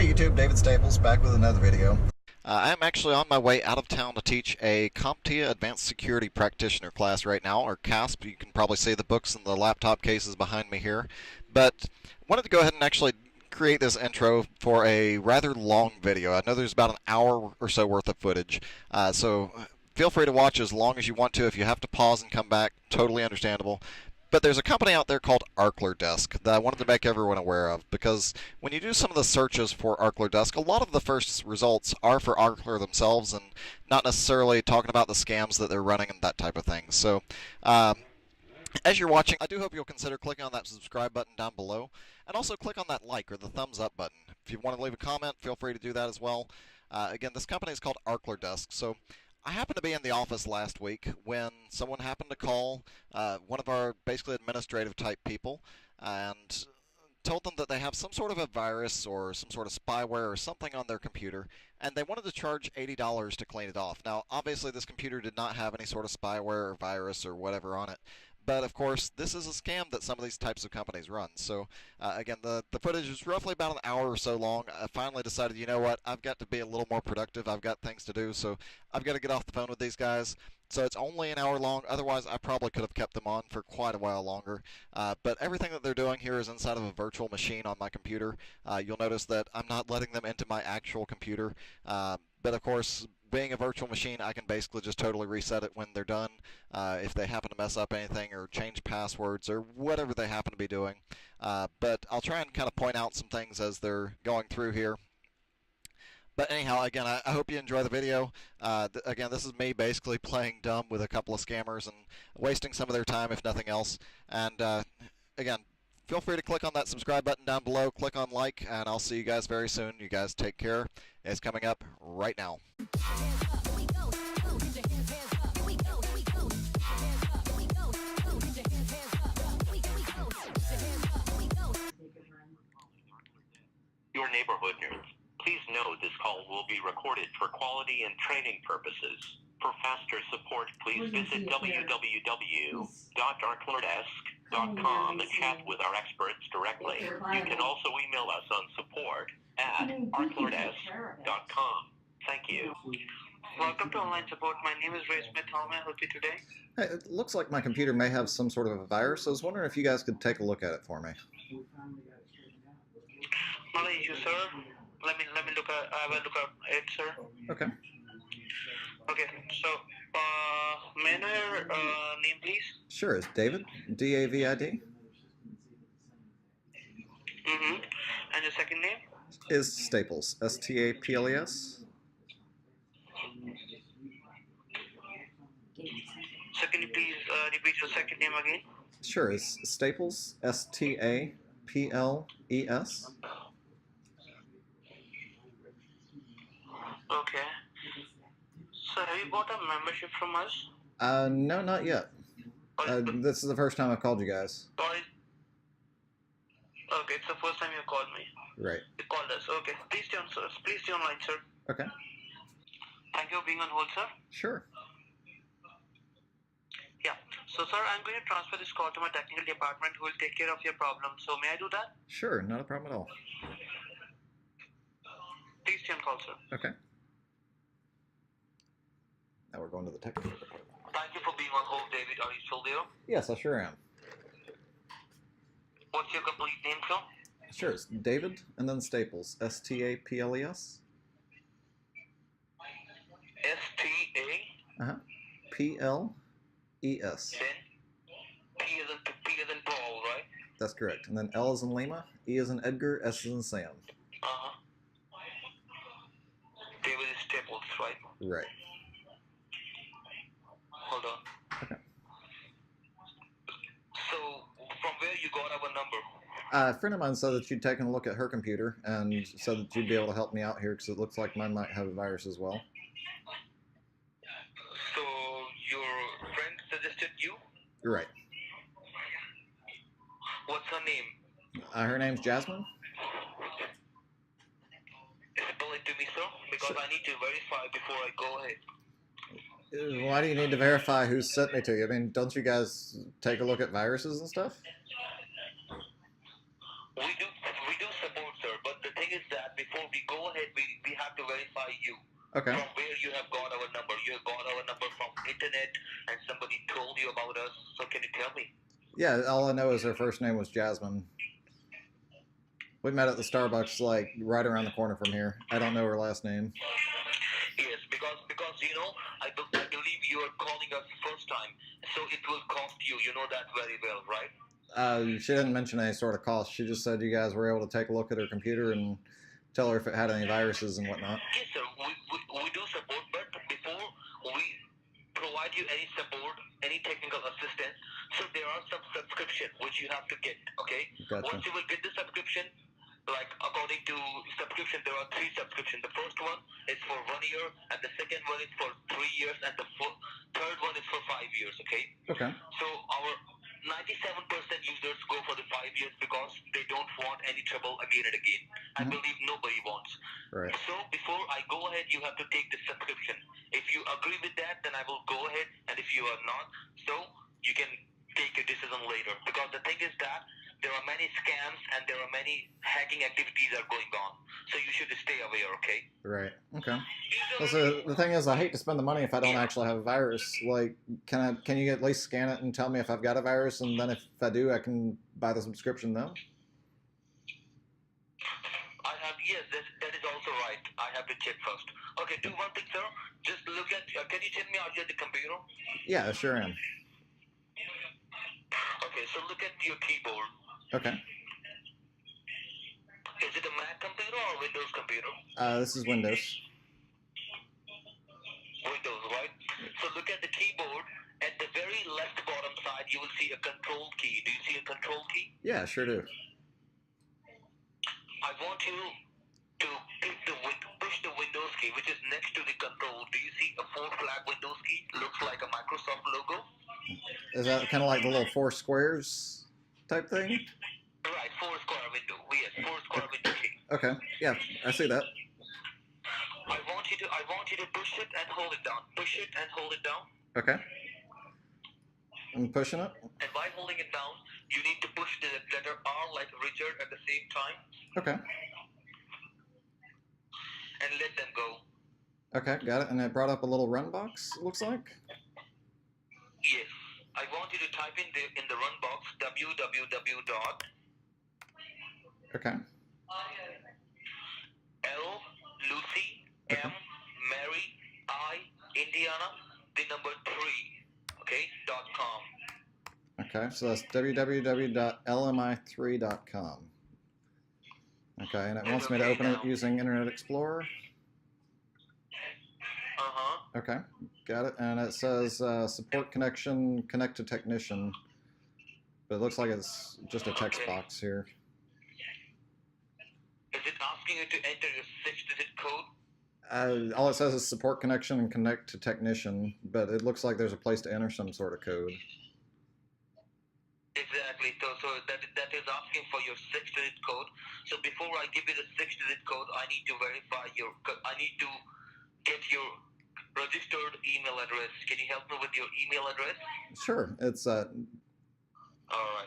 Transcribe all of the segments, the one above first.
Hey YouTube, David Staples back with another video. I'm actually on my way out of town to teach a CompTIA Advanced Security Practitioner class right now, or CASP. You can probably see the books and the laptop cases behind me here. But wanted to go ahead and actually create this intro for a rather long video. I know there's about an hour or so worth of footage, so feel free to watch as long as you want to. If you have to pause and come back, totally understandable. But there's a company out there called Arcler Desk that I wanted to make everyone aware of, because when you do some of the searches for Arcler Desk, a lot of the first results are for Arcler themselves and not necessarily talking about the scams that they're running and that type of thing. So as you're watching, I do hope you'll consider clicking on that subscribe button down below, and also click on that like or the thumbs up button. If you want to leave a comment, feel free to do that as well. Again, this company is called Arcler Desk. So I happened to be in the office last week when someone happened to call one of our basically administrative type people and told them that they have some sort of a virus or some sort of spyware or something on their computer, and they wanted to charge $80 to clean it off. Now, obviously, this computer did not have any sort of spyware or virus or whatever on it. But of course, this is a scam that some of these types of companies run. So again, the footage is roughly about an hour or so long. I finally decided, you know what, I've got to be a little more productive. I've got things to do, so I've got to get off the phone with these guys. So it's only an hour long. Otherwise, I probably could have kept them on for quite a while longer. But everything that they're doing here is inside of a virtual machine on my computer. You'll notice that I'm not letting them into my actual computer. But of course, being a virtual machine, I can basically just totally reset it when they're done. If they happen to mess up anything or change passwords or whatever they happen to be doing. But I'll try and kind of point out some things as they're going through here. But anyhow, again, I hope you enjoy the video. Again, this is me basically playing dumb with a couple of scammers and wasting some of their time, if nothing else. And again, feel free to click on that subscribe button down below, click on like, and I'll see you guys very soon. You guys take care. It's coming up right now. Your neighborhood news. Please know this call will be recorded for quality and training purposes. For faster support, please visit www.arclerdesk.com and chat with our experts directly. You can also email us on support@arclerdesk.com. Thank you. Welcome to online support. My name is Ray Smith. How may I help you today? Hey, it looks like my computer may have some sort of a virus. I was wondering if you guys could take a look at it for me. Not an issue, sir. Let me look at. I will look at it, sir. Okay. Okay. So, may I know your name, please? Sure, it's David, D-A-V-I-D. And your second name? Is Staples, S-T-A-P-L-E-S. So can you please repeat your second name again? Sure, it's Staples, S-T-A-P-L-E-S. Okay. So have you got a membership from us? No, not yet. This is the first time I've called you guys. Okay, it's the first time you called me. Right. You called us. Okay. Please stay on, sir. Please stay online, sir. Okay. Thank you for being on hold, sir. Sure. Yeah. So, sir, I'm going to transfer this call to my technical department who will take care of your problem. So, may I do that? Sure, not a problem at all. Please stay on call, sir. Okay. Now we're going to the technical department. Thank you for being on hold, David. Are you still there? Yes, I sure am. What's your complete name, sir? Sure, it's David and then Staples, S-T-A-P-L-E-S. S-T-A? Uh-huh. P-L-E-S. Then P as in Paul, right? That's correct. And then L as in Lima, E as in Edgar, S as in Sam. Uh-huh. David is Staples, right? Right. Hold on. Okay. So, from where you got our number? A friend of mine said that you'd taken a look at her computer and said that you'd be able to help me out here because it looks like mine might have a virus as well. So, your friend suggested you? Right. What's her name? Her name's Jasmine. Spell it to me, sir, because I need to verify before I go ahead. Why do you need to verify who sent me to you? I mean, don't you guys take a look at viruses and stuff? We do support, sir, but the thing is that before we verify you. Okay. From where you have got our number? You have got our number from internet, and somebody told you about us. So can you tell me? Yeah, all I know is her first name was Jasmine. We met at the Starbucks like right around the corner from here. I don't know her last name. Yes, because I believe you are calling us first time, so it will cost you. You know that very well, right? She didn't mention any sort of cost. She just said you guys were able to take a look at her computer and tell her if it had any viruses and whatnot. Yes, sir. We do support, but before we provide you any support, any technical assistance, so there are some subscription which you have to get. Okay. Gotcha. Once you will get the subscription, like according to subscription, there are 3 subscriptions. The first one is for 1 year, and the second one is for 3 years, and the third one is for 5 years. Okay. Okay. So our 97% users go for the 5 years because they don't want any trouble again and again. I believe nobody wants. Right. So before I go ahead, you have to take the subscription. If you agree with that, then I will go ahead, and if you are not, so you can take your decision later. Because the thing is that there are many scams and there are many hacking activities are going on. So you should stay aware, okay? Right. Okay. Well, so the thing is, I hate to spend the money if I don't actually have a virus. Like, can you at least scan it and tell me if I've got a virus, and then if I do, I can buy the subscription then? Yes, that is also right. I have to check first. Okay, do one thing, sir. Just look at, can you tell me, are you at the computer? Yeah, sure am. Okay, so look at your keyboard. Okay. Is it a Mac computer or Windows computer? This is Windows. Windows, right? So look at the keyboard. At the very left bottom side, you will see a control key. Do you see a control key? Yeah, sure do. I want you to push the Windows key, which is next to the control. Do you see a 4 flag Windows key? Looks like a Microsoft logo. Is that kind of like the little 4 squares type thing? Right, 4 square window. Yes, 4 square window key. Okay. Yeah, I see that. I want you to push it and hold it down. Push it and hold it down. Okay. I'm pushing it. And by holding it down, you need to push the letter R like Richard at the same time. Okay. And let them go. Okay, got it. And it brought up a little run box, it looks like? Yes. I want you to type in the run box www. Okay. L, Lucy, M, Mary, I, Indiana, the number 3, okay, .com. Okay, so that's www.lmi3.com. Okay, and it wants me to open it using Internet Explorer. Uh-huh. Okay, got it. And it says support connection, connect to technician. But it looks like it's just a text box here. Is it asking you to enter your 6-digit code? All it says is support connection and connect to technician, but it looks like there's a place to enter some sort of code. Exactly. So that is asking for your 6-digit code. So before I give you the 6-digit code, I need to verify I need to get your registered email address. Can you help me with your email address? Sure. It's All right.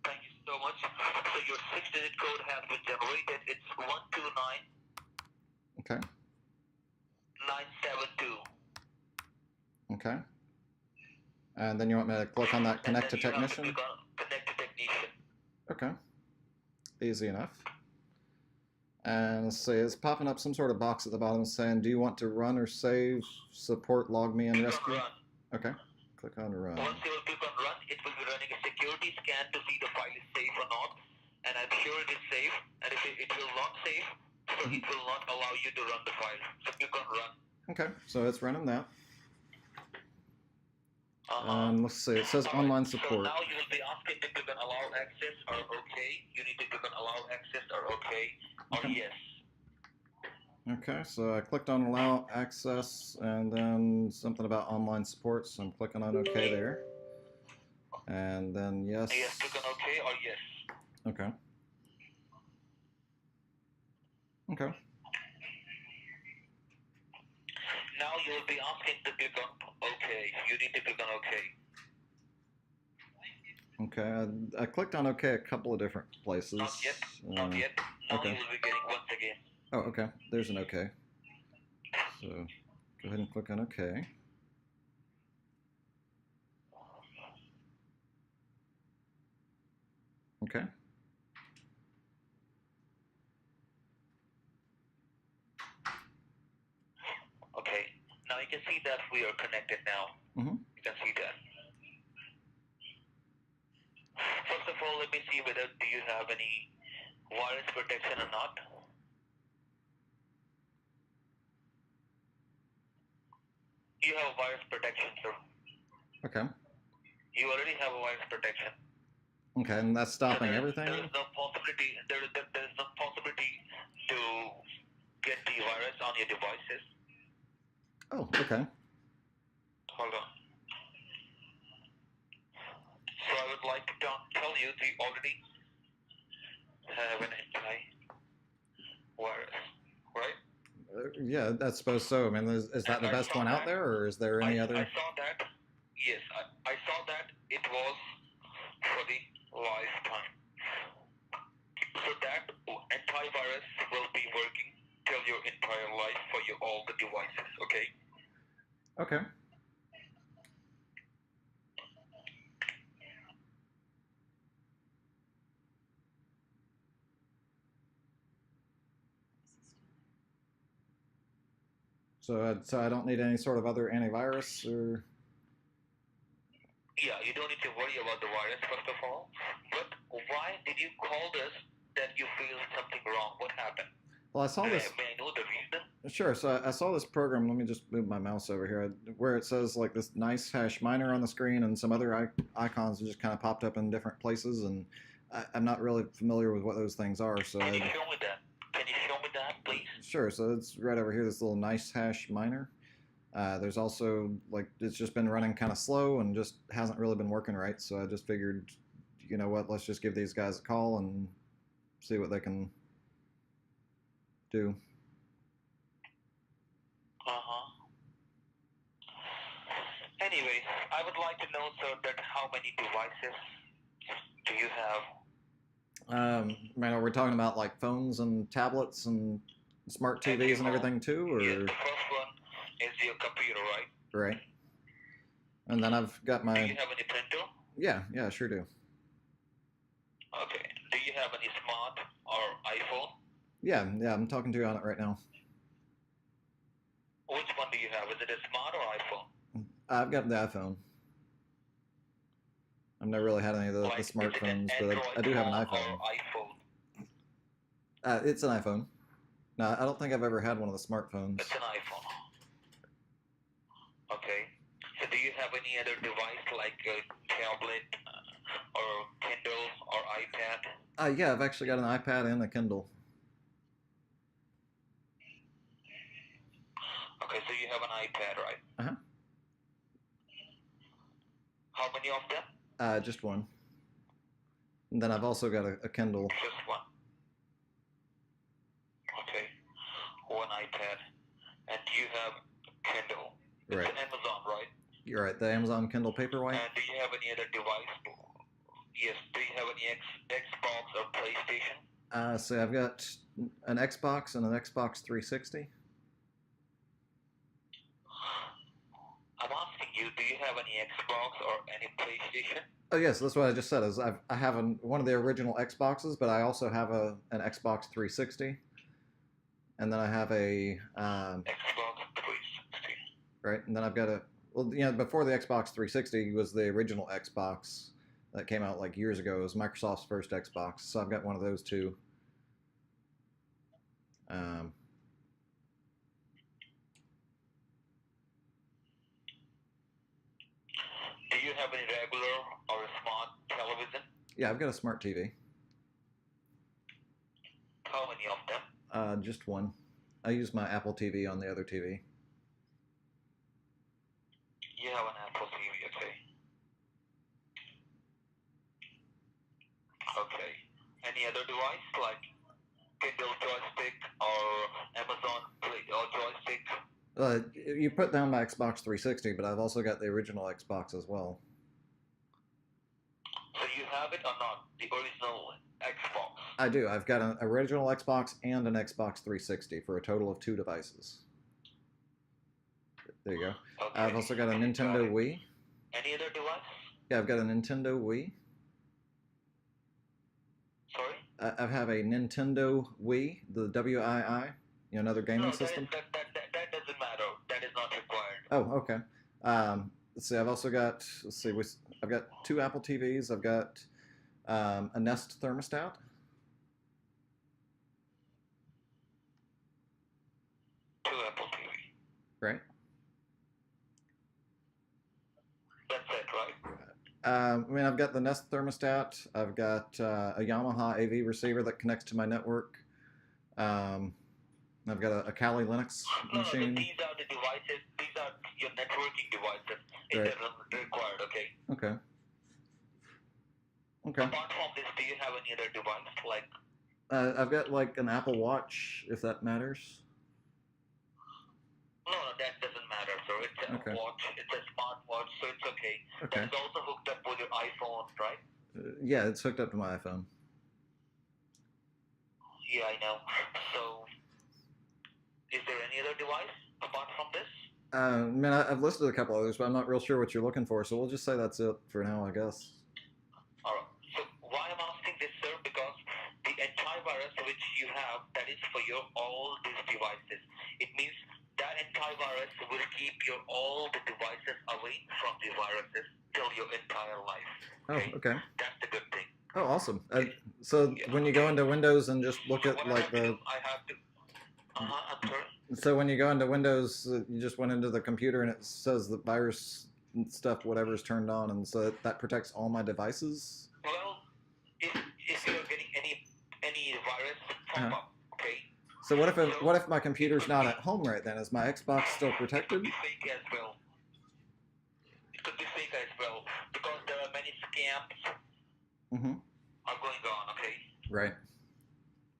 Thank you so much. So your 6-digit code has been generated. It's 129. okay. 972. Okay. And then you want me to click on that connect to technician? Click on connect to technician. Okay. Easy enough. And let's see, it's popping up some sort of box at the bottom saying, do you want to run or save, support, log me, and Click rescue? on run. Okay. Click on run. Once you will click on run, it will be running a security scan to see the file is safe or not. And I'm sure it is safe. And if it will not save, so it will not allow you to run the file. So click on run. Okay, so it's running that. Uh-huh. Let's see, it says online So support. now you will be asking to click on allow access or okay. You need to click on allow access or okay or Okay. yes. Okay, so I clicked on allow access and then something about online support, so I'm clicking on OK there. And then yes. Yes, click on okay or yes. Okay. Okay. Now you will be asking to click on okay. You need to click on okay. Okay, I clicked on OK a couple of different places. Not yet. Not yet. Now okay. you will be getting once again. Oh, okay. There's an OK. So go ahead and click on OK. Okay. Okay. Now you can see that we are connected now. Mm-hmm. You can see that. First of all, let me see whether do you have any virus protection or not. You have virus protection, sir. Okay. You already have a virus protection. Okay, and that's stopping everything? There is no possibility. There is no possibility to get the virus on your devices. Oh, okay. Hold on. So I would like to tell you that you already have an anti-virus, right? Yeah, I suppose so. I mean, is that the best one out there, or is there any other? I saw that. Yes, I saw that it was for the lifetime. So that antivirus will be working till your entire life for all the devices, okay? Okay. So I don't need any sort of other antivirus, or? Yeah, you don't need to worry about the virus, first of all. But why did you call us that you feel something wrong? What happened? Well, I saw this. May I know the reason? Sure. So I saw this program. Let me just move my mouse over here, where it says like this nice hash miner on the screen, and some other icons just kind of popped up in different places, and I'm not really familiar with what those things are. So Can you show me that? Can you show me that, please? Sure. So it's right over here. This little nice hash miner. There's also like it's just been running kind of slow and just hasn't really been working right. So I just figured, you know what? Let's just give these guys a call and see what they can do. Anyway, I would like to know, sir, that how many devices do you have? I mean, are we talking about like phones and tablets and smart TVs and everything too, or? Yes, the first one is your computer, right? Right. And then I've got my. Do you have any printer? Yeah, I sure do. Okay. Do you have any smart or iPhone? Yeah, I'm talking to you on it right now. Which one do you have? Is it a smart or iPhone? I've got the iPhone. I've never really had any of the smartphones, but I do have an iPhone. It's an iPhone. No, I don't think I've ever had one of the smartphones. It's an iPhone. Okay. So do you have any other device like a tablet or Kindle or iPad? Yeah, I've actually got an iPad and a Kindle. Okay, so you have an iPad, right? Uh-huh. How many of them? Just one. And then I've also got a Kindle. Just one. Okay. One iPad. And you have Kindle. It's Right. an Amazon, right? You're right, the Amazon Kindle Paperwhite. And do you have any other device? Yes. Do you have any Xbox or PlayStation? So I've got an Xbox and an Xbox 360. I'm asking you, do you have any Xbox or any PlayStation? Oh yes, that's what I just said. Is I have one of the original Xboxes, but I also have an Xbox 360, and then I have a Xbox 360. right, and then I've got before the Xbox 360 was the original Xbox that came out like years ago. It was Microsoft's first Xbox, so I've got one of those too. Do you have any regular or a smart television? Yeah, I've got a smart TV. How many of them? Just one. I use my Apple TV on the other TV. You have an Apple TV, okay. Okay. Any other device like Kindle joystick or Amazon Play or joystick? You put down my Xbox 360, but I've also got the original Xbox as well. So you have it or not? The original Xbox? I do. I've got an original Xbox and an Xbox 360 for a total of 2 devices. There you go. Okay. I've also got a Got Nintendo it. Wii. Any other device? Yeah, I've got a Nintendo Wii. Sorry? I have a Nintendo Wii, the Wii, another gaming No, system. that doesn't matter. That is not required. Oh, okay. Let's see. I've also got. Let's see. I've got 2 Apple TVs. I've got a Nest thermostat. 2 Apple TV. Right. That's it, right? I mean, I've got the Nest thermostat. I've got a Yamaha AV receiver that connects to my network. I've got a Kali Linux No, machine. these are the devices. These are your networking devices. It Right. doesn't required, okay? Okay. Okay. Apart from this, do you have any other device? Like, I've got like an Apple Watch, if that matters. no, that doesn't matter, sir. It's a Okay. watch. It's a smartwatch, so it's okay. Okay. That is also hooked up with your iPhone, right? Yeah, it's hooked up to my iPhone. Yeah, I know. So, is there any other device apart from this? Man, I've listed a couple others, but I'm not real sure what you're looking for, so we'll just say that's it for now, I guess. Alright. So why I'm asking this, sir, because the antivirus which you have, that is for your all these devices. It means that antivirus will keep your all the devices away from the viruses till your entire life. Oh, okay. That's the good thing. Oh, awesome. So when you go into Windows and just look So at what like I have to. I'm sorry. so when you go into Windows, you just went into the computer and it says the virus and stuff, whatever is turned on, and so that protects all my devices. Well, if you're getting any virus pop up, okay. So what if my computer's not at home right then? Is my Xbox still It protected? could be fake as well. It could be fake as well because there are many scams Mm-hmm. are going on. Okay. Right.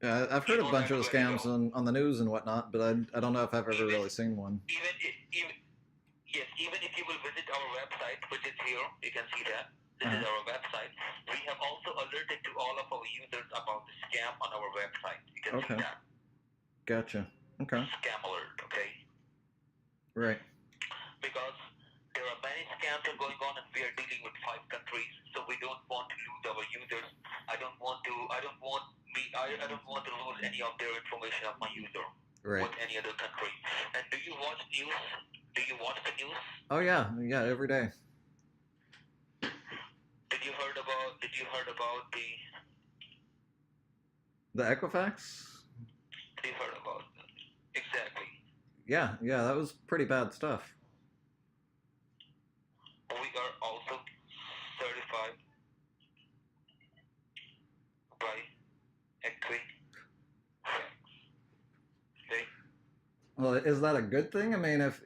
Yeah, I've heard a bunch of the scams on the news and whatnot, but I don't know if I've ever really seen one. Even if you will visit our website, which is here, you can see that. This is our website. We have also alerted to all of our users about the scam on our website. You can see that. Gotcha. Okay. Scam alert, okay? Right. Because there are many scams are going on, and we are dealing with 5 countries, so we don't want to lose our users. I don't want to lose any of their information of my user with any other country. And do you watch news? Do you watch the news? Oh yeah, every day. Did you heard about the Equifax? Did you heard about exactly? Yeah, that was pretty bad stuff. We are also certified by Equifax. Okay. Well, is that a good thing? I mean, if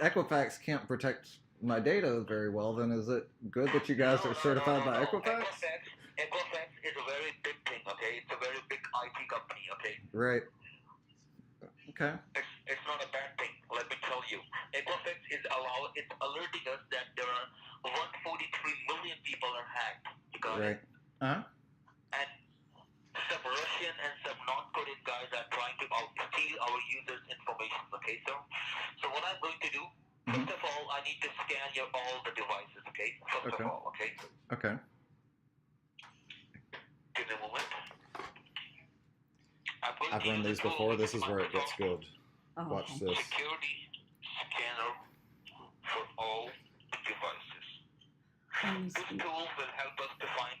Equifax can't protect my data very well, then is it good that you guys are certified by Equifax? Equifax is a very big thing, okay? It's a very big IT company, okay? Right. Okay. It's not a bad thing, let me tell you. Equifax it's alerting us that there are 143 million people are hacked. You got it? Uh-huh. And some Russian and some North Korean guys are trying to steal our users' information, okay, sir? So what I'm going to do, first of all, I need to scan all the devices, okay? First of all, okay? Okay. Give me a moment. I've run these before. This is where it gets good. Watch this. Security scanner for all devices. This tool will help us to find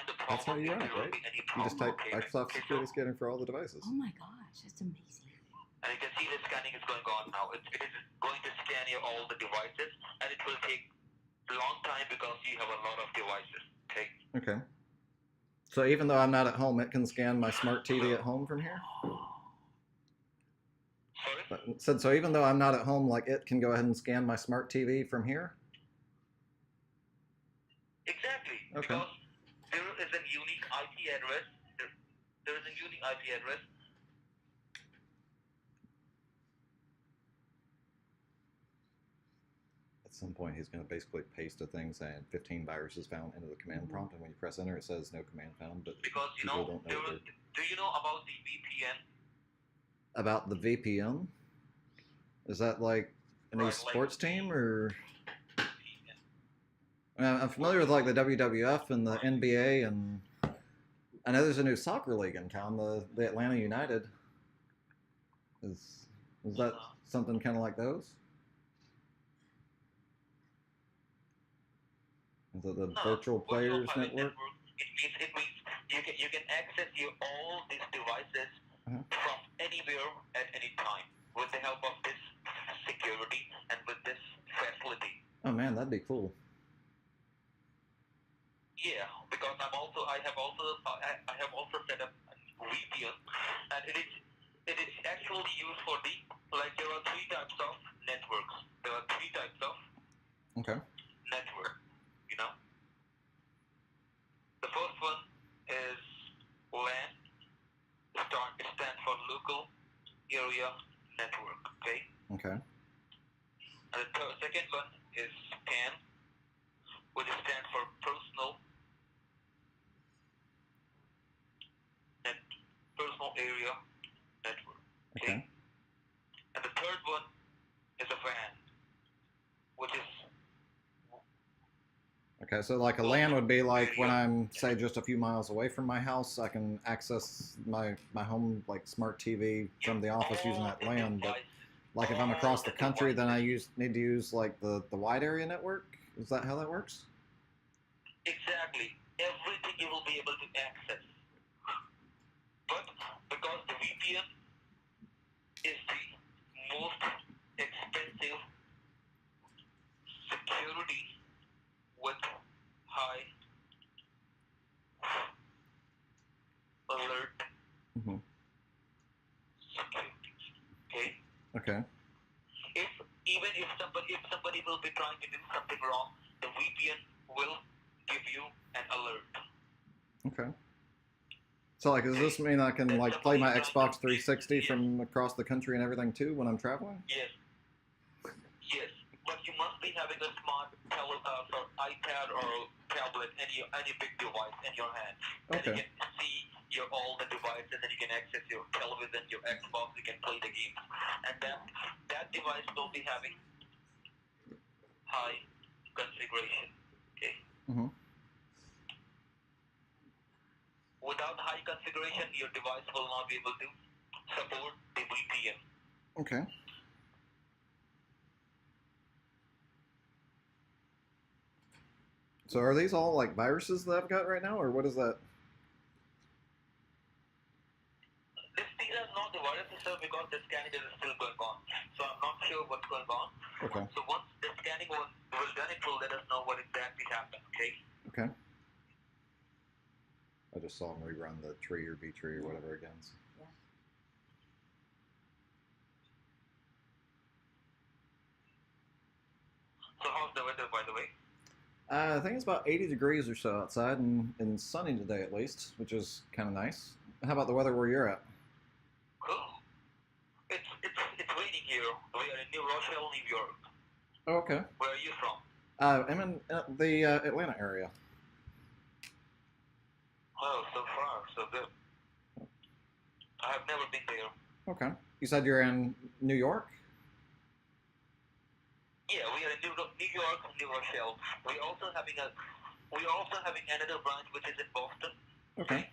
the problem. That's how you run it, right? You just type Microsoft Security Scanner for all the devices. Oh my gosh, that's amazing. And you can see the scanning is going on now. It is going to scan all the devices, and it will take a long time because you have a lot of devices. Okay. Okay. So even though I'm not at home, it can scan my smart TV at home from here? Sorry? So even though I'm not at home, like it can go ahead and scan my smart TV from here? Exactly. Okay. Because there is a unique IP address. There is a unique IP address. At some point, he's going to basically paste a thing saying 15 viruses found into the command prompt, and when you press enter, it says no command found. But because people don't know. Do you know about the VPN? About the VPN? Is that like a new Right, sports like team, or yeah. I'm familiar with like the WWF and the NBA, and I know there's a new soccer league in town, the Atlanta United. Is that Uh-huh. something kind of like those? Is it the No, Virtual virtual Players private Network? network. It means you can access all these devices Uh-huh. from anywhere at any time with the help of this security and with this facility. Oh man, that'd be cool. Yeah, because I have also set up a VPN, and it is actually used for the, like, there are three types of networks. There are three types of Okay. network. You know, the first one is LAN. It stands for local area network. Okay, Okay. and the second one is PAN, which stands for personal area network. Okay. Okay. And the third one is a WAN, which is Okay, so like a LAN would be like when I'm, say, just a few miles away from my house, I can access my home like smart TV from the office using that LAN. But like if I'm across the country, then I need to use like the wide area network. Is that how that works? exactly everything you will be able to access. But because the VPN is the most expensive security with high alert Mm-hmm. security. Okay? Okay. If somebody will be trying to do something wrong, the VPN will give you an alert. Okay. So like, does this mean I can like play my Xbox 360 from across the country and everything too when I'm traveling? Yes. Yes. But you must be having a smart or iPad or tablet, any big device in your hand. Okay. And you can see all the devices, and you can access your television, your Xbox, you can play the games. And that device will be having high configuration. Okay. Mm-hmm. Without high configuration, your device will not be able to support the VPN. Okay. So are these all like viruses that I've got right now, or what is that? These are not the viruses, sir, because the scanning is still going on. So I'm not sure what's going on. Okay. So once the scanning will done, it will let us know what exactly happened. Okay. Okay. I just saw him rerun the tree or B tree or whatever again. So. So how's the weather, by the way? I think it's about 80 degrees or so outside, and sunny today at least, which is kind of nice. How about the weather where you're at? Cool. It's raining here. We are in New Rochelle, New York. Oh, okay. Where are you from? I'm in the Atlanta area. Oh, so far, so good. I have never been there. Okay. You said you're in New York? Yeah, we are in New York, New Rochelle. We also having another branch which is in Boston. Okay.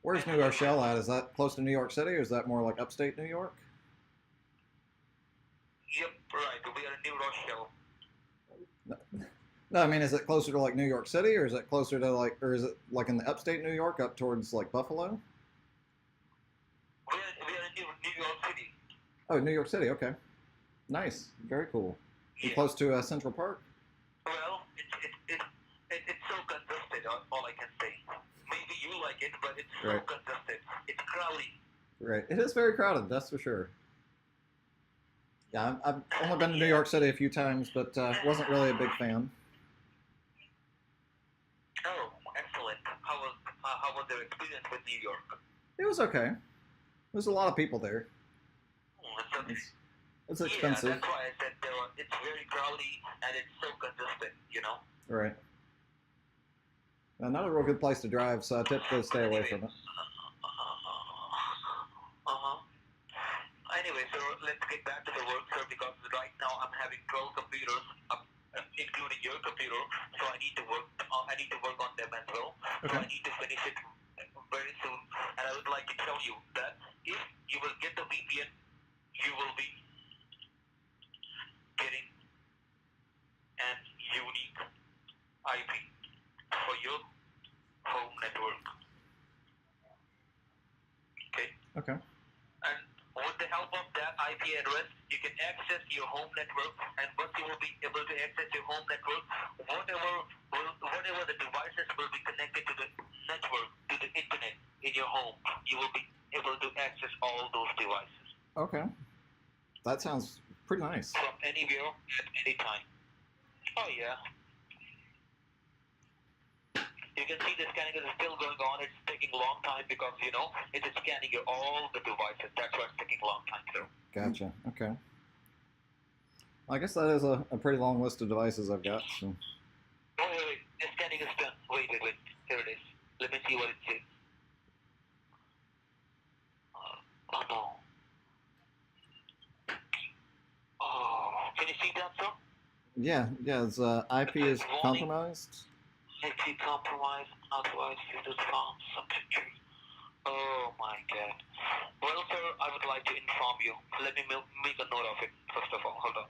Where's New Rochelle at? Is that close to New York City, or is that more like upstate New York? Yep, right. We are in New Rochelle. No, I mean, is it closer to like New York City, or is it closer to like, or is it like in the upstate New York up towards like Buffalo? We are in New York City. Oh, New York City. Okay. Nice. Very cool. You Yeah. close to Central Park? Well, it's so congested. All I can say. Maybe you like it, but it's so Right. congested. It's crowded. Right. It is very crowded, that's for sure. Yeah, I've only been to New York City a few times, but wasn't really a big fan. Oh, excellent. How was their experience with New York? It was okay. There's a lot of people there. It's expensive. Yeah, that's why I said it's very crowded and it's so congested, you know? Right. Not a real good place to drive, so I typically stay away from it. Anyway, Anyway, so let's get back to the work, sir, because right now I'm having 12 computers, including your computer, so I need to work. I need to work on them as well. So I need to finish it very soon. And I would like to tell you that if you will get the VPN, you will be getting an unique IP for your home network. Okay. Okay. And with the help of that IP address, you can access your home network. And once you will be able to access your home network, whatever the devices will be connected to the network, to the internet in your home, you will be able to access all those devices. Okay. That sounds pretty nice. From anywhere at any time. Oh yeah. You can see the scanning is still going on. It's taking a long time because, it is scanning all the devices. That's why it's taking a long time, sir. Gotcha. Okay. I guess that is a pretty long list of devices I've got. So. Wait. The scanning is done. Wait. Here it is. Let me see what it says. Oh no. Oh, can you see that, sir? Yeah. Its IP is compromised. IP compromised, otherwise users found substitute. Oh my god. Well, sir, I would like to inform you. Let me make a note of it, first of all. Hold on.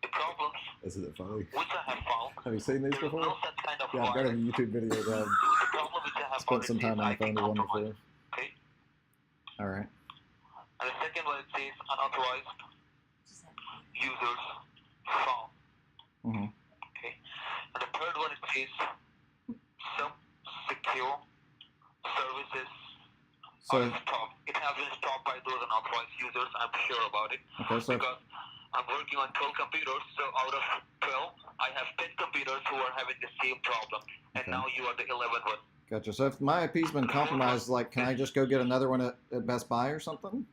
The problems Isn't it funny? which I have found, Have you seen these there is before? no such kind of Yeah, I've got a virus. YouTube video that The problem which I have spent found some is time on the IP phone with one compromised. before. Okay? All right. And the second one, it says unauthorized users found. Mm-hmm. Okay. And the third one, it says some secure services So, are stopped. It has been stopped by those unauthorized users. I'm sure about it. okay, so Because I'm working on 12 computers, so out of 12, I have 10 computers who are having the same problem. And Okay. now you are the 11th one. gotcha. So if my IP's been compromised, like, can I just go get another one at Best Buy or something?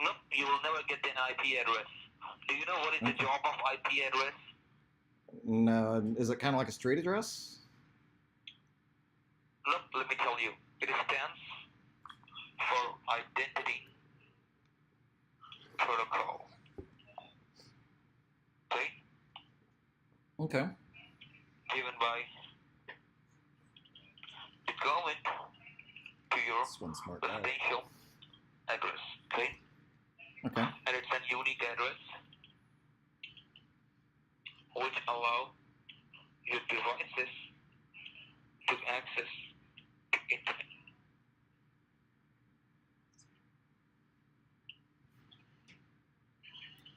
Nope, you will never get an IP address. Do you know what is the Okay. job of IP address? No. Is it kind of like a street address? Nope, let me tell you. It stands for Identity Protocol. Okay? Okay. Given by the government to your This one's smart guy. residential address. Okay? Okay. And it's a unique address which allow your devices to access the internet.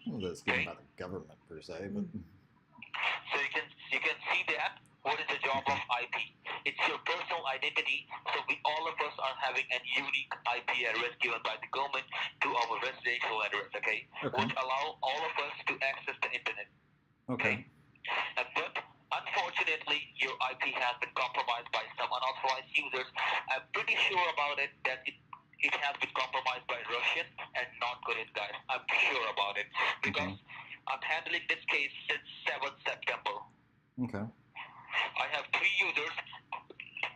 Well, that's given by the government per se, but So you can see that what is the job of IP. It's your personal identity. So all of us are having a unique IP address given by the government to our residential address, okay? Okay. Which allow all of us to access the internet. okay. But unfortunately, your IP has been compromised by some unauthorized users. I'm pretty sure about it that it has been compromised by Russian and not Korean guys. I'm sure about it because I'm handling this case since 7th September. Okay. I have 3 users.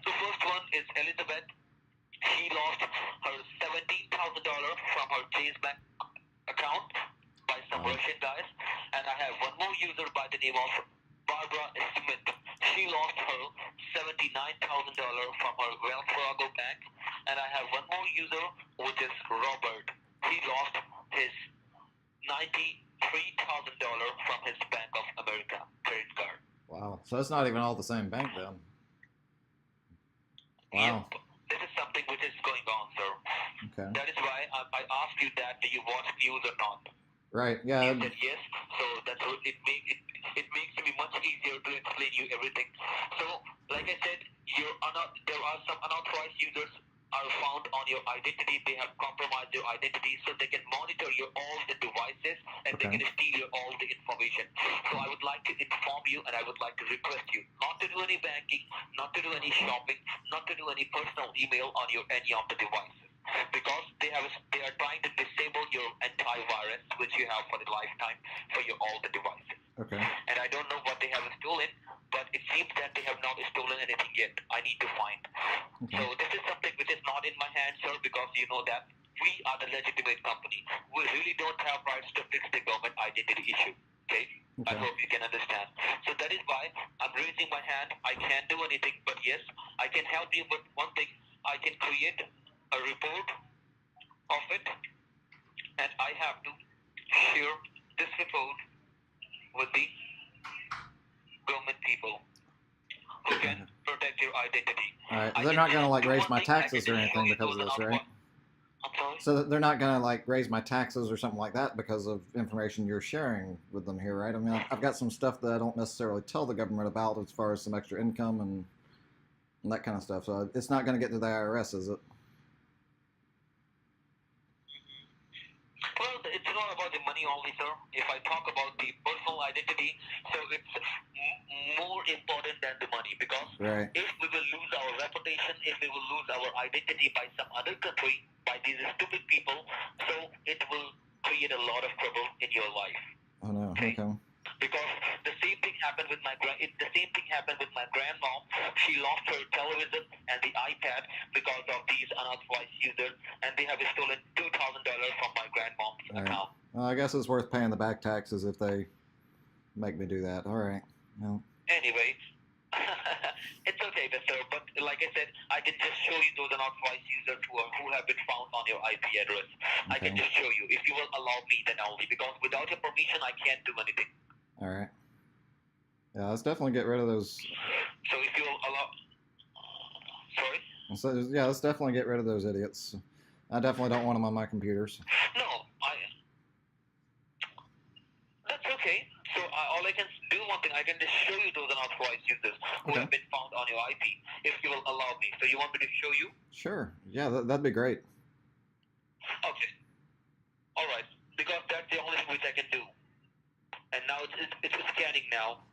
The first one is Elizabeth. She lost her $17,000 from her Chase Bank account by some Wow. Russian guys. And I have one more user by the name of Barbara Smith. She lost her $79,000 from her Wells Fargo bank. And I have one more user, which is Robert. He lost his $93,000 from his Bank of America credit card. Wow. So it's not even all the same bank then. Wow. Yep. This is something which is going on, sir. Okay. That is why I asked you that, do you watch news or not? Right. Yeah. You said yes, so that's what it makes me much easier to explain you everything. So, like I said, there are some unauthorized users are found on your identity. They have compromised your identity, so they can monitor all the devices and they Okay. can steal all the information. So I would like to inform you and I would like to request you not to do any banking, not to do any shopping, not to do any personal email on any of the devices. Because they are trying to disable your antivirus, which you have for the lifetime for all the devices. Okay. And I don't know what they have stolen, but it seems that they have not stolen anything yet. I need to find. Okay. So this is something which is not not in my hands, sir, because you know that we are the legitimate company. We really don't have rights to fix the government identity issue. Okay? I hope you can understand. So that is why I'm raising my hand. I can't do anything, but yes, I can help you with one thing. I can create a report of it, and I have to share this report with the government people who can protect your identity. All right, they're not going to like raise my taxes or anything because of this, right? I'm sorry? So they're not going to like raise my taxes or something like that because of information you're sharing with them here, right? I mean, I've got some stuff that I don't necessarily tell the government about as far as some extra income and that kind of stuff. So it's not going to get to the IRS, is it? Well, it's not about the money only, sir. If I talk about the personal identity, so it's more important than the money, because Right. if we will lose our reputation, if we will lose our identity by some other country, by these stupid people, so it will create a lot of trouble in your life. Oh no. Okay. Okay. Because the same thing happened with my grandmom. She lost her television and the iPad because of these unauthorized users, and they have stolen $2,000 from my grandmom's All right. account. Well, I guess it's worth paying the back taxes if they make me do that. All right. Well, Anyway, it's okay, mister, but like I said, I can just show you those unauthorized users who have been found on your IP address. I can Okay. just show you, if you will allow me, then only, because without your permission, I can't do anything. all right. Yeah, let's definitely get rid of those. So if you will allow... Sorry? So, yeah, let's definitely get rid of those idiots. I definitely don't want them on my computers. No, that's okay. So all I can do one thing, I can just show you those unauthorized users who Okay. have been found on your IP, if you will allow me. So you want me to show you? Sure. Yeah, that'd be great. Okay. All right. Because that's the only thing which I can do. And now it's scanning now.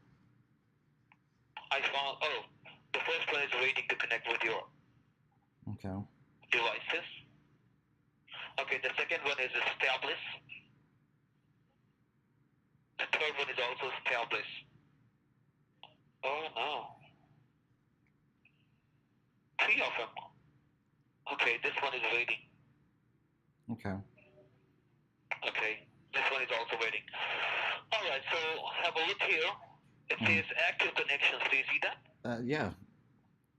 I found, the first one is waiting to connect with your Okay. devices. Okay, the second one is establish. The third one is also establish. Oh no. 3 of them. Okay, this one is waiting. Okay. Okay, this one is also waiting. Alright, so have a look here. It says active connections. Do you see that? Yeah.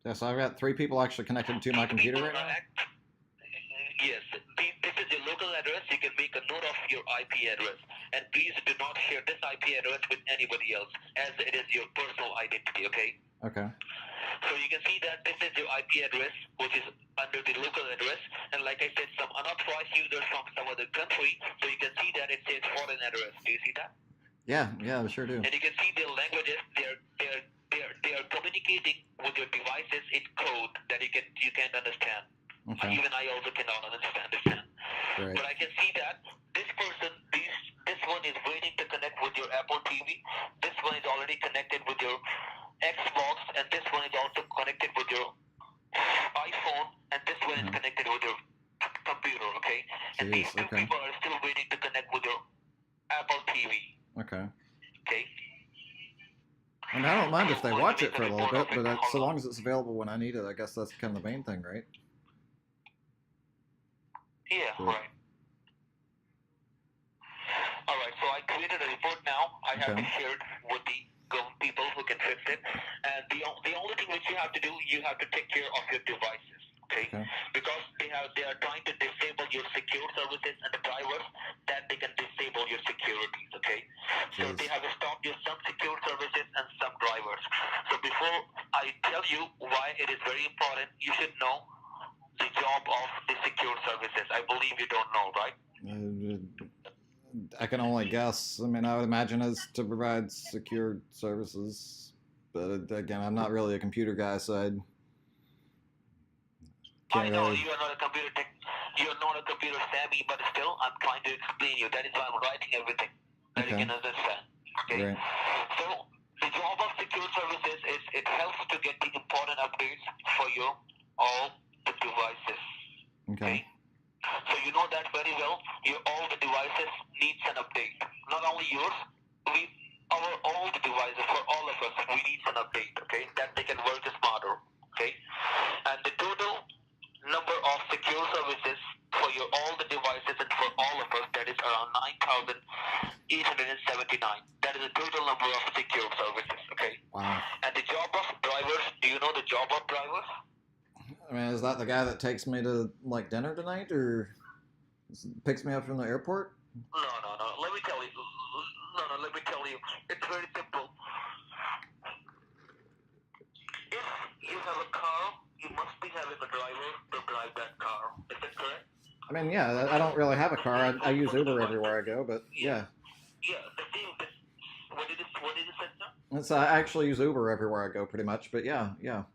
Yeah, so I've got 3 people actually connected to my computer right now. Yes, this is your local address. You can make a note of your IP address. And please do not share this IP address with anybody else, as it is your personal identity, okay? Okay. So you can see that this is your IP address, which is under the local address. And like I said, some unauthorized users from some other country. So you can see that it says foreign address. Do you see that? Yeah, I sure do. And you can see their languages. They are communicating with your devices in code that you can't understand. Okay. Even I also cannot understand. Right. But I can see that this person, this one is waiting to connect with your Apple TV. This one is already connected with your Xbox, and this one is also connected with your iPhone, and this one is connected with your computer. Okay. And Jeez, these two okay. people are still waiting to connect with your Apple TV. Okay. Okay. I mean, I don't mind if they watch it for a little bit, but so long as it's available when I need it, I guess that's kind of the main thing, right? Yeah, Cool. right. Alright, so I created a report now. I have to share it with the government people who can fix it. And the only thing which you have to do, you have to take care of your devices. Okay? Because they are trying to disable your secure services and the drivers that they can disable your securities, okay? So they have stopped your some secure services and some drivers. So before I tell you why it is very important, you should know the job of the secure services. I believe you don't know, right? I can only guess. I mean, I would imagine it's to provide secure services, but again, I'm not really a computer guy, so I I can't know really. you are not a computer savvy, but still, I'm trying to explain you. That is why I'm writing everything that you Okay. can understand. Okay. Right. So the job of secure services is it helps to get the important updates for your all the devices. Okay. So you know that very well. All the devices needs an update. Not only yours, all the devices for all of us, we need an update. Okay, that they can work smarter. Okay, and the total number of 4,879. That is the total number of secure services. Okay. Wow. And the job of drivers. Do you know the job of drivers? I mean, is that the guy that takes me to like dinner tonight, or picks me up from the airport? No. Let me tell you. No. Let me tell you. It's very simple. If you have a car, you must be having a driver to drive that car. Is that correct? I mean, yeah, I don't really have a car. I use Uber everywhere I go, but yeah. Yeah. The thing. What did you say, sir? It's, I actually use Uber everywhere I go, pretty much. But yeah. And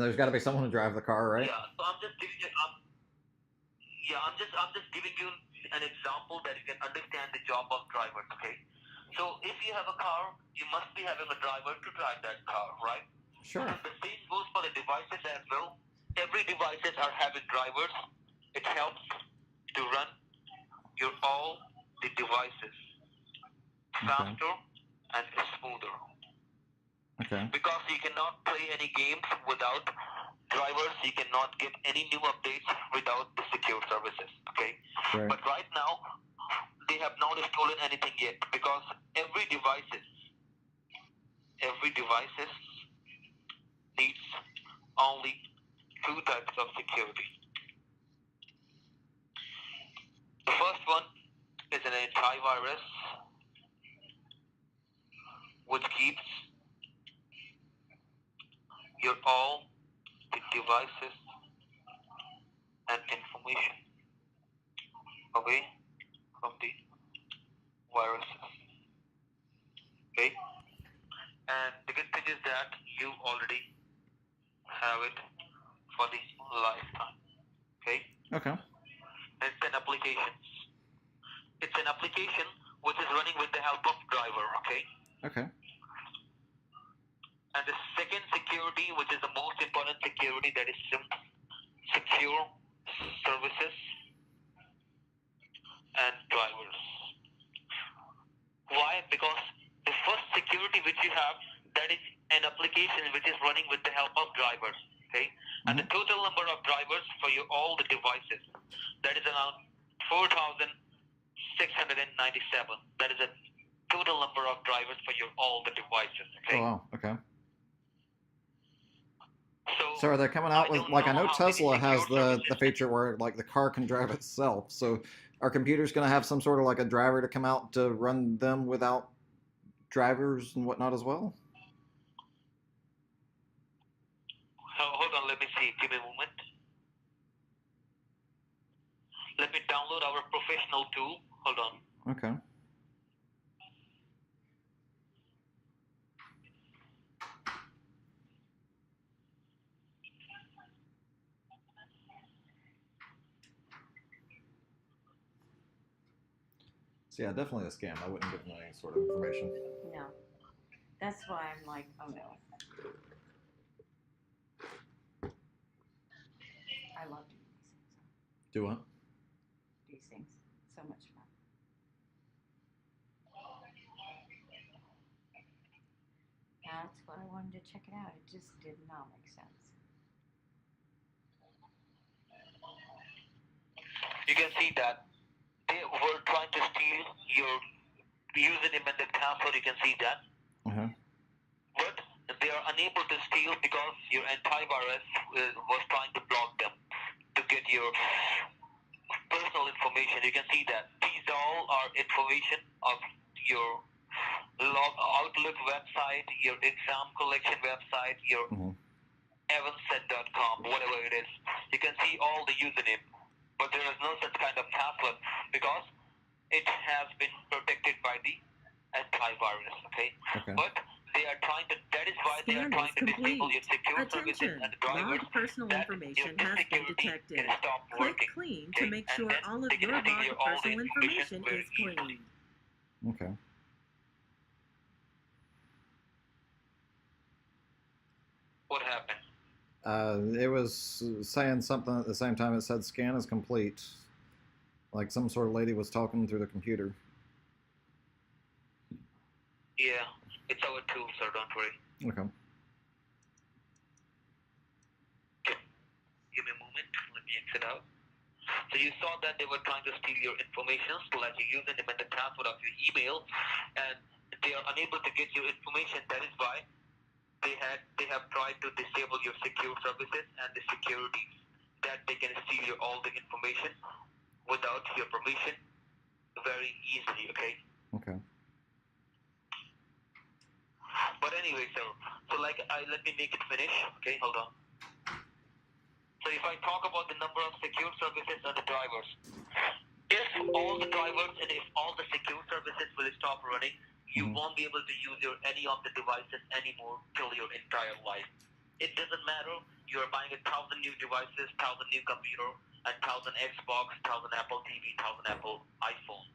there's got to be someone to drive the car, right? Yeah. So I'm just giving you. I'm just giving you an example that you can understand the job of drivers. Okay. So if you have a car, you must be having a driver to drive that car, right? Sure. The same goes for the devices as well. Every devices are having drivers. It helps to run all the devices faster and smoother. Okay. Because you cannot play any games without drivers. You cannot get any new updates without the secure services. Okay. Right. But right now, they have not stolen anything yet because every devices needs only two types of security. The first one is an antivirus, which keeps your all the devices and information away from the viruses. Okay? And the good thing is that you already have it for the lifetime. Okay? Okay. It's an application. It's an application which is running with the help of driver. Okay? Okay. And the second security, which is the most important security, that is secure services and drivers. Why? Because the first security which you have, that is an application which is running with the help of drivers. Okay? And the total number of drivers for all the devices, that is around 4,697. That is a total number of drivers for all the devices. Okay? Oh, wow. Okay. So are they coming out with, like, I know Tesla has the feature where, like, the car can drive itself. So are computers going to have some sort of, like, a driver to come out to run them without drivers and whatnot as well? Hold on, let me see. Give me a moment. Let me download our professional tool. Hold on. Okay. So yeah, definitely a scam. I wouldn't give them any sort of information. No. That's why I'm like, oh no. I love doing these things. Do what? These things. So much fun. That's why I wanted to check it out. It just did not make sense. You can see that they were trying to steal your username and the password. You can see that. But they are unable to steal because your antivirus was trying to block them to get your personal information. You can see that these all are information of your Outlook website, your exam collection website, your evanset.com, whatever it is. You can see all the username, but there is no such kind of password because it has been protected by the antivirus. Okay? But they are trying to. That is why they are trying to disable your secure services and drivers. Logged personal information has been detected. Click clean to make sure all of your logged personal information is clean. Okay. What happened? It was saying something at the same time. It said scan is complete. Like some sort of lady was talking through the computer. Yeah, it's our tool, sir. Don't worry. Okay. Give me a moment. Let me exit out. So you saw that they were trying to steal your information, so like your username and the password of your email, and they are unable to get your information. That is why they have tried to disable your secure services and the security that they can steal your all the information without your permission very easily. Okay. Okay. But anyway, so like let me make it finish. Okay, hold on. So if I talk about the number of secure services and the drivers, if all the drivers and if all the secure services will stop running, you won't be able to use any of the devices anymore till your entire life. It doesn't matter. You're buying 1,000 new devices, 1,000 new computer, and 1,000 Xbox, 1,000 Apple TV, 1,000 Apple iPhone.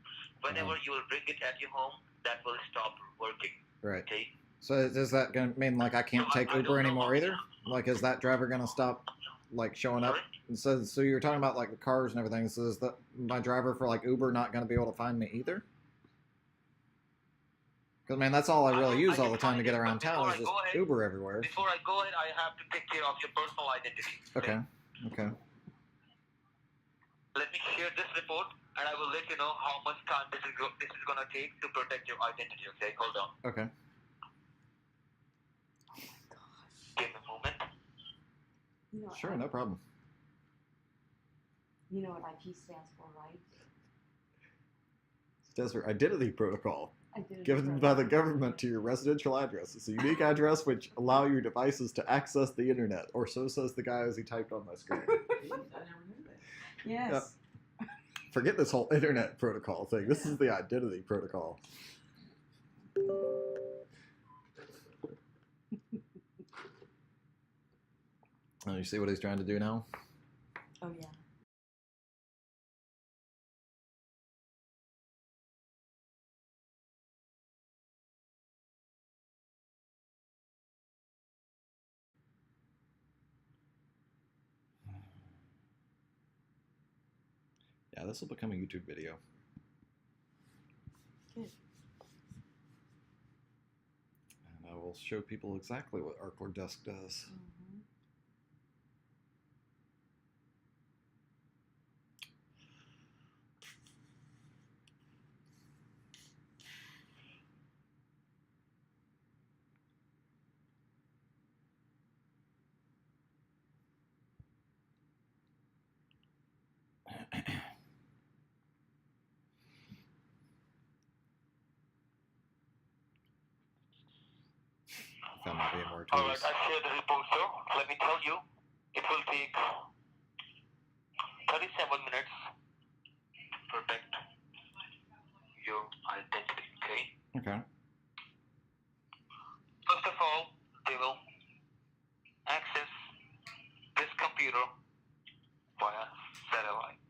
Whenever you will bring it at your home, that will stop working. Right. Okay. So is that going to mean like I can't take Uber anymore either? Like, is that driver going to stop like showing up? And so you're talking about like the cars and everything. So is that my driver for like Uber not going to be able to find me either? Because man, that's all I really use all the time to get around town is just Uber everywhere. Before I go ahead, I have to take care of your personal identity. Okay. Okay. Let me share this report, and I will let you know how much time this is going to take to protect your identity. Okay, hold on. Okay. Give me a moment. You know, Sure, no problem. You know what IP stands for, right? It stands for Identity Protocol. Identity Given by protocol. the government to your residential address. It's a unique address which allow your devices to access the internet, or so says the guy as he typed on my screen. Yes. Forget this whole internet protocol thing. This is the identity protocol. Oh, you see what he's trying to do now? Oh yeah. Yeah, this will become a YouTube video. Good. And I will show people exactly what Arcler Desk does. Mm-hmm. Found my VMware tools. Alright, I shared the report, sir. Let me tell you, it will take 37 minutes to protect your identity, okay? Okay. First of all, they will access this computer via satellite.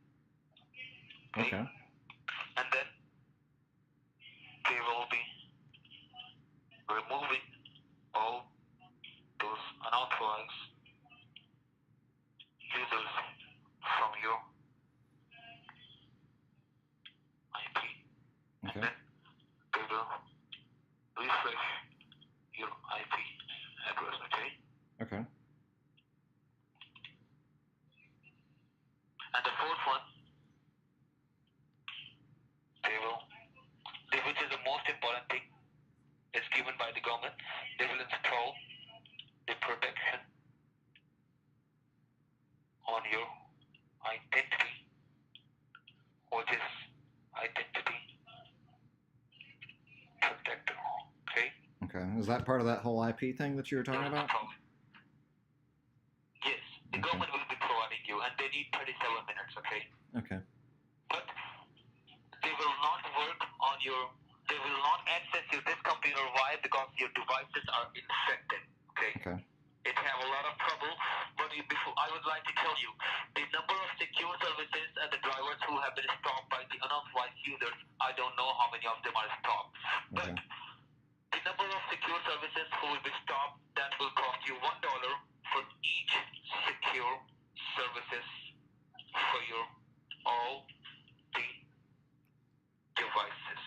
Okay. And then they will be removing all those unauthorized users from your IP. And Okay. then they will refresh your IP address, okay? Okay. And the fourth one, which is the most important thing, is given by the government. They will install the protection on your identity, which is identity protector. Okay? Okay. Is that part of that whole IP thing that you were talking about? Yes, the government will be providing you, and they need 37 minutes. Okay? Okay. But they will not work on they will not access this computer. Why? Because your devices are infected. Okay? Okay. It have a lot of trouble, but before I would like to tell you, the number of secure services and the drivers who have been stopped by the unauthorized users, I don't know how many of them are stopped. But the number of secure services who will be stopped, that will cost you $1 for each secure services for your all the devices.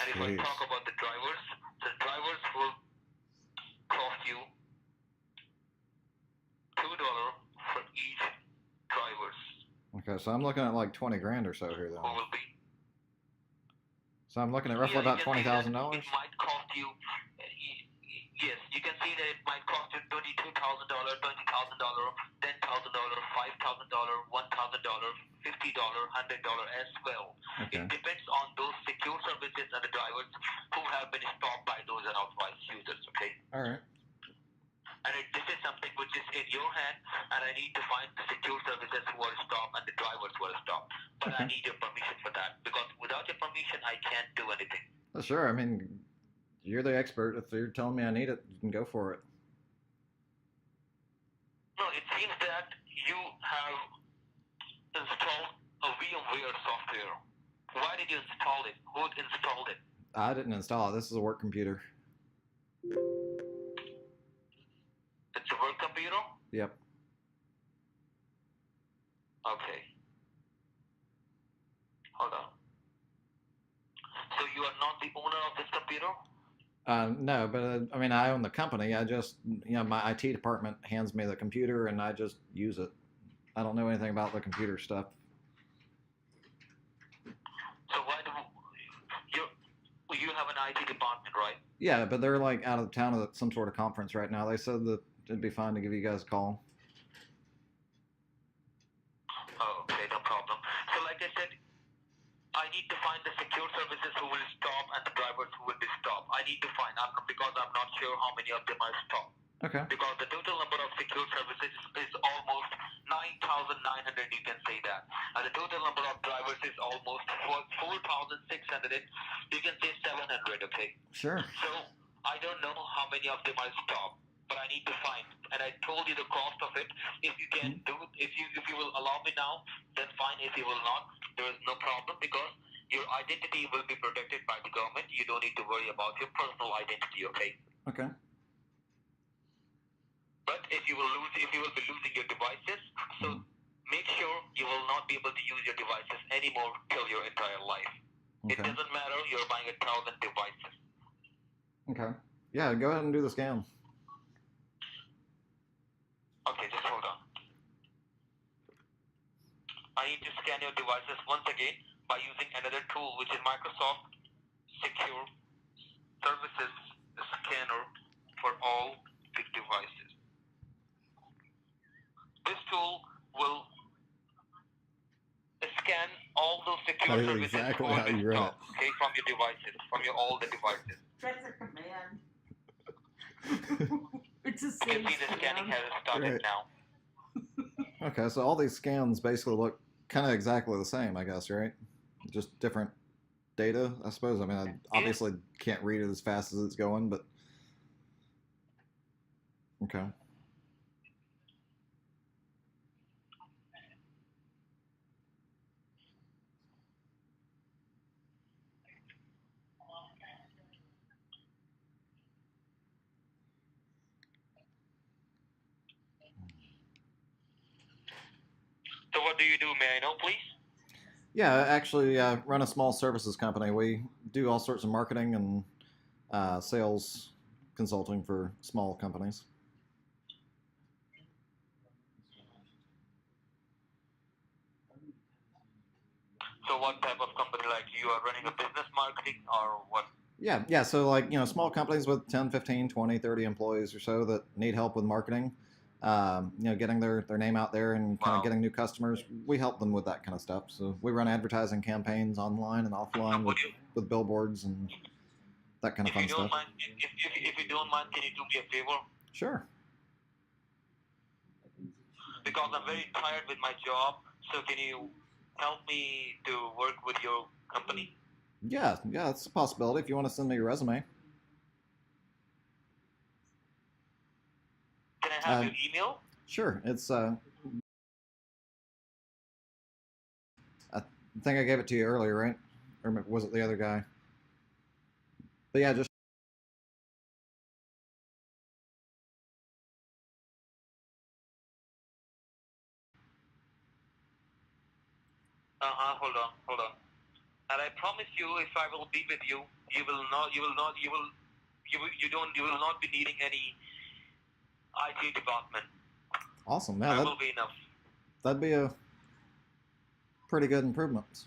And if I talk about the drivers will cost you $2 for each drivers. Okay, so I'm looking at like 20 grand or so here then. who will be. So I'm looking at roughly Yeah, about you can see that $20,000. it might cost you. Yes, you can see that it might cost you $22,000, $20,000, $10,000, $5,000, $1,000, $50, $100 as well. Okay. It depends on those secure services and the drivers who have been stopped by those unauthorized users. Okay. All right. And this is something which is in your hand, and I need to find the secure services who are stopped and the drivers who are stopped. But I Okay. need your permission for that, because without your permission, I can't do anything. Well, sure. I mean, you're the expert. If you're telling me I need it, you can go for it. No, it seems that you have installed a VMware software. Why did you install it? Who installed it? I didn't install it. This is a work computer. It's a work computer? Yep. Okay. Hold on. So you are not the owner of this computer? No, but I mean, I own the company. I just, my IT department hands me the computer and I just use it. I don't know anything about the computer stuff. So why do you have an IT department, right? Yeah, but they're like out of town at some sort of conference right now. They said that it'd be fine to give you guys a call. Oh, okay, no problem. So like I said, I need to find the secure services who will stop and the drivers who will be stopped. I need to find out because I'm not sure how many of them are stopped. Okay. Because the total number of secure services is almost 9,900, you can say that. And the total number of drivers is almost 4,600, you can say 700, okay? Sure. So I don't know how many of them are stopped, but I need to find. And I told you the cost of it. If you can do it, if you will allow me now, then fine. If you will not, there is no problem because your identity will be protected by the government. You don't need to worry about your personal identity, okay? Okay. But if you will be losing your devices, so make sure you will not be able to use your devices anymore till your entire life. Okay. It doesn't matter, you're buying 1,000 devices. Okay. Yeah, go ahead and do the scan. Okay, just hold on. I need to scan your devices once again by using another tool, which is Microsoft Secure Services Scanner for all the devices. This tool will scan all those secure That is services exactly who how are you run stopped, okay, from your devices, all the devices. That's a command. It's a You can see the scanning has started Right. now. Okay, so all these scans basically look kind of exactly the same, I guess, right? Just different data, I suppose. I mean, I obviously can't read it as fast as it's going, but okay. So what do you do, may I know, please? Yeah, I actually run a small services company. We do all sorts of marketing and sales consulting for small companies. So what type of company, like you are running a business marketing or what? Yeah. So like, small companies with 10, 15, 20, 30 employees or so that need help with marketing, getting their name out there and kind of getting new customers. We help them with that kind of stuff. So we run advertising campaigns online and offline with billboards and that kind of fun stuff. If you don't mind, can you do me a favor? Sure. Because I'm very tired with my job, so can you help me to work with your company? Yeah, it's a possibility if you want to send me your resume. Can I have your email? Sure. It's I think I gave it to you earlier, right? Or was it the other guy? But yeah, just hold on. And I promise you, if I will be with you, you will not be needing any IT department. awesome. That Yeah, will be enough. that'd be a pretty good improvements.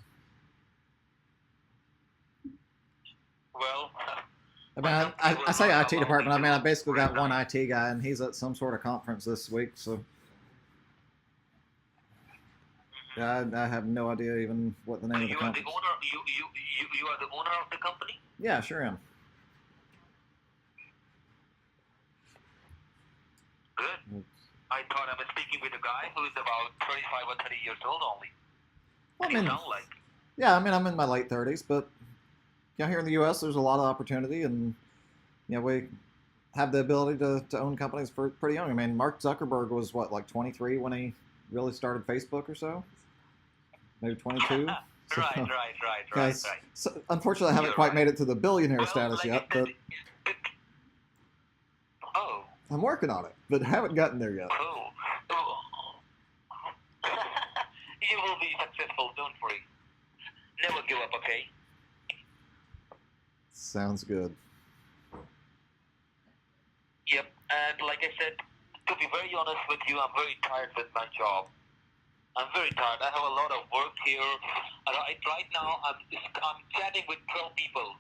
Well, I mean, I say IT department. I mean, I basically got one IT guy, and he's at some sort of conference this week. So, yeah, I have no idea even what the name of the conference. You are the owner. You are the owner of the company. Yeah, sure am. Good. I thought I was speaking with a guy who is about 25 or 30 years old only. Well, I You mean, sound like. yeah, I mean, I'm in my late 30s, but here in the U.S., there's a lot of opportunity, and we have the ability to own companies for pretty young. I mean, Mark Zuckerberg was what, like 23 when he really started Facebook or so? Maybe 22? So, Right. So, unfortunately, I haven't quite made it to the billionaire status like yet, said, but oh. I'm working on it, but haven't gotten there yet. Oh. You will be successful, don't worry. Never give up, okay? Sounds good. Yep, and like I said, to be very honest with you, I'm very tired with my job. I'm very tired. I have a lot of work here. Right now, I'm chatting with 12 people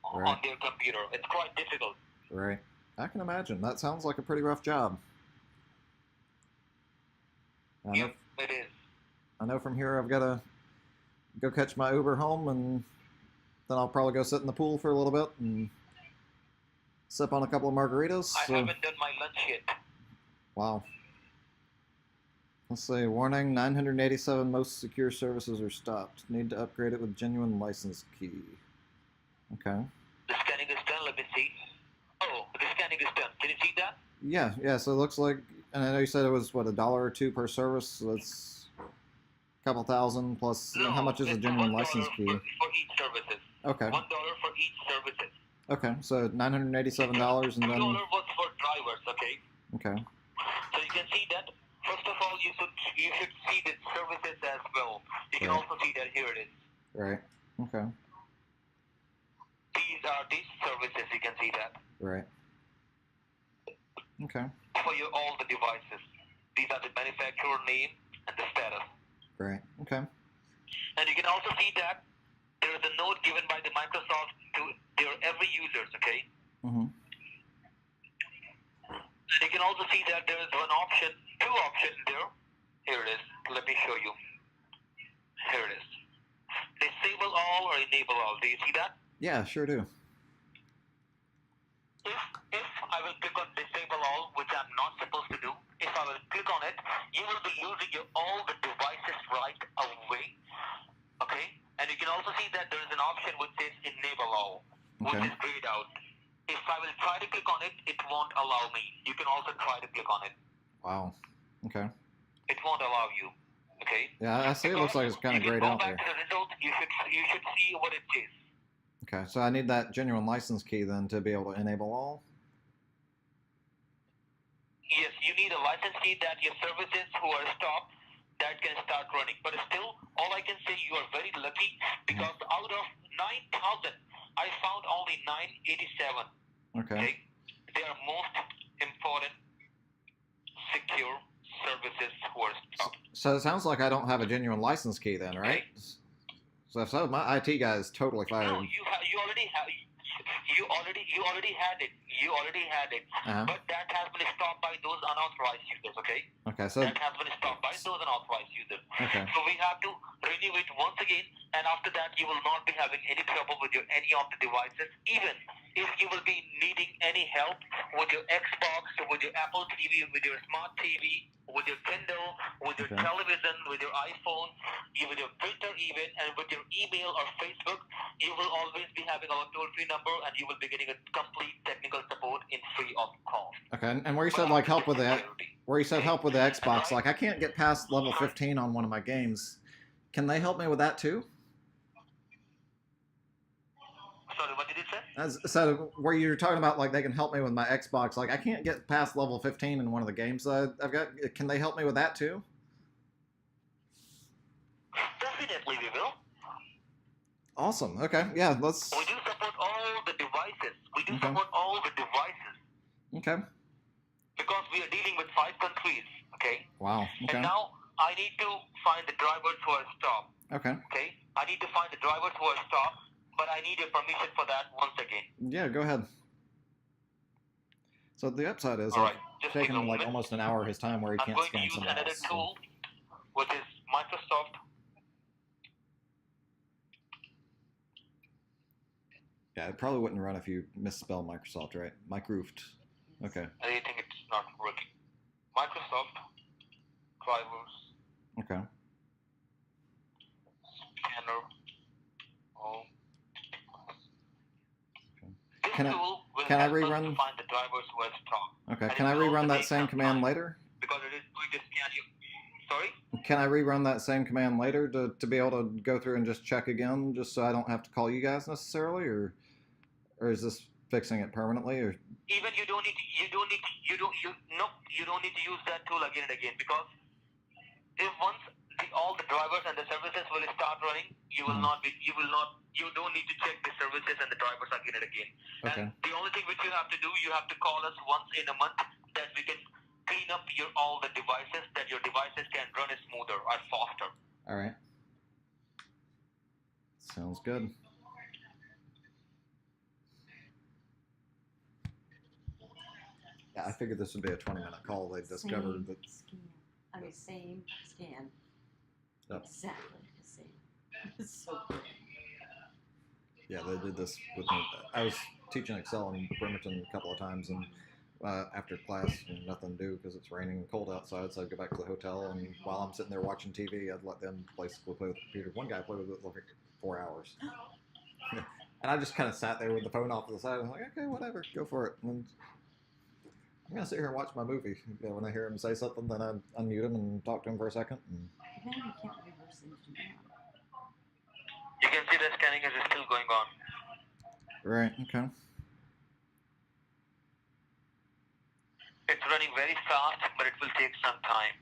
on their computer. It's quite difficult. Right. I can imagine. That sounds like a pretty rough job. Yep, it is. I know from here I've got to go catch my Uber home, and then I'll probably go sit in the pool for a little bit and sip on a couple of margaritas. I haven't done my lunch yet. Wow. Let's see. Warning, 987 most secure services are stopped. Need to upgrade it with genuine license key. Okay. The scanning is done. Let me see. Oh, the scanning is done. Can you see that? Yeah. So it looks like, and I know you said it was, what, $1 or $2 per service? So that's a couple thousand plus. No, how much is a genuine license key? For each services. Okay. $1 for each services. Okay, so $987 and then. $2 was for drivers. Okay. Okay. So you can see that. First of all, you should see the services as well. You can also see that here it is. Right. Okay. These are these services. You can see that. Right. Okay. For all the devices. These are the manufacturer name and the status. Right. Okay. And you can also see that there is a note given by the Microsoft to their every users. Okay. Mm-hmm. And you can also see that there is two options there. Here it is. Let me show you. Here it is. Disable all or enable all. Do you see that? Yeah, sure do. If I will click on disable all, which I'm not supposed to do, if I will click on it, you will be losing all the devices right away. Okay? And you can also see that there is an option which says enable all, which is grayed out. If I will try to click on it, it won't allow me. You can also try to click on it. Wow. Okay. It won't allow you. Okay? Yeah, I see. It looks like it's kind of grayed out there. Go back to the result. You should see what it says. Okay, so I need that genuine license key then to be able to enable all? Yes, you need a license key that your services who are stopped that can start running. But still, all I can say, you are very lucky because out of 9,000, I found only 987. Okay. They are most important secure services who are stopped. So it sounds like I don't have a genuine license key then, right? So my IT guy is totally fired. No, you already have. You already had it. But that has been stopped by those unauthorized users. Okay. Okay. So that has been stopped by those unauthorized users. Okay. So we have to renew it once again, and after that, you will not be having any trouble with any of the devices. Even if you will be needing any help with your Xbox, with your Apple TV, with your smart TV, with your Kindle, with your television, with your iPhone, with your printer even, and with your email or Facebook, you will always be having our toll-free number, and you will be getting a complete technical support in free of cost. Okay, and where you said like help with that, where you said help with the Xbox, like I can't get past level 15 on one of my games. Can they help me with that too? Sorry, what did you say? So where you're talking about like they can help me with my Xbox, like I can't get past level 15 in one of the games I've got. Can they help me with that too? Definitely we will. Awesome. Okay. Yeah. Let's. We do support all the devices. Okay. Because we are dealing with 5 countries. Okay. Wow. Okay. And now I need to find the drivers who are stopped. Okay. Okay? I need to find the drivers who are stopped, but I need your permission for that once again. Yeah, go ahead. So the upside is All like right, just give me a taking like moment. almost an hour of his time where he I'm can't going to scan use someone another else. tool, which is Microsoft. Yeah, it probably wouldn't run if you misspell Microsoft, right? Microsoft. Okay. I think it's not working. Microsoft drivers Okay. scanner. Oh. This Can I tool will can I help us rerun? to find the drivers who are stopped. Okay. And Can it I will also rerun that take same some command time later? because it is going to scan you. Sorry? Can I rerun that same command later to be able to go through and just check again, just so I don't have to call you guys necessarily, or is this fixing it permanently? Or Even you don't need to, you don't need to use that tool again and again, because if once all the drivers and the services will start running, you will not be, you don't need to check the services and the drivers again and again. Okay. And the only thing which you have to do, you have to call us once in a month that we can clean up all the devices, that your devices can run smoother or faster. All right. Sounds good. Yeah, I figured this would be a 20-minute call. They discovered that. Same scan. Yep. Exactly the same. It's so good. Yeah, they did this with me. I was teaching Excel in Bremerton a couple of times, and after class, nothing to do because it's raining and cold outside, so I'd go back to the hotel, and while I'm sitting there watching TV, I'd let them basically play with the computer. One guy played with it like 4 hours. And I just kind of sat there with the phone off to the side. I was like, okay, whatever, go for it. And I'm going to sit here and watch my movie. When I hear him say something, then I unmute him and talk to him for a second. And Then you can't reverse engineer. You can see the scanning is still going on. right, okay. It's running very fast, but it will take some time.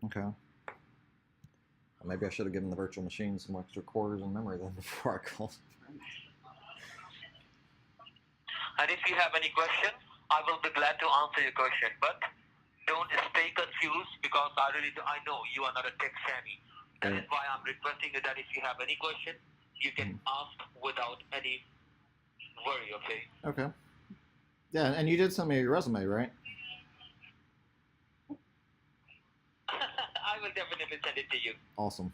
Okay. Well, maybe I should have given the virtual machine some extra cores and memory then before I called. And if you have any question, I will be glad to answer your question. But don't stay confused, because I know you are not a tech savvy. That is why I'm requesting you that if you have any question, you can ask without any worry, okay? Okay. Yeah, and you did send me your resume, right? I will definitely send it to you. Awesome.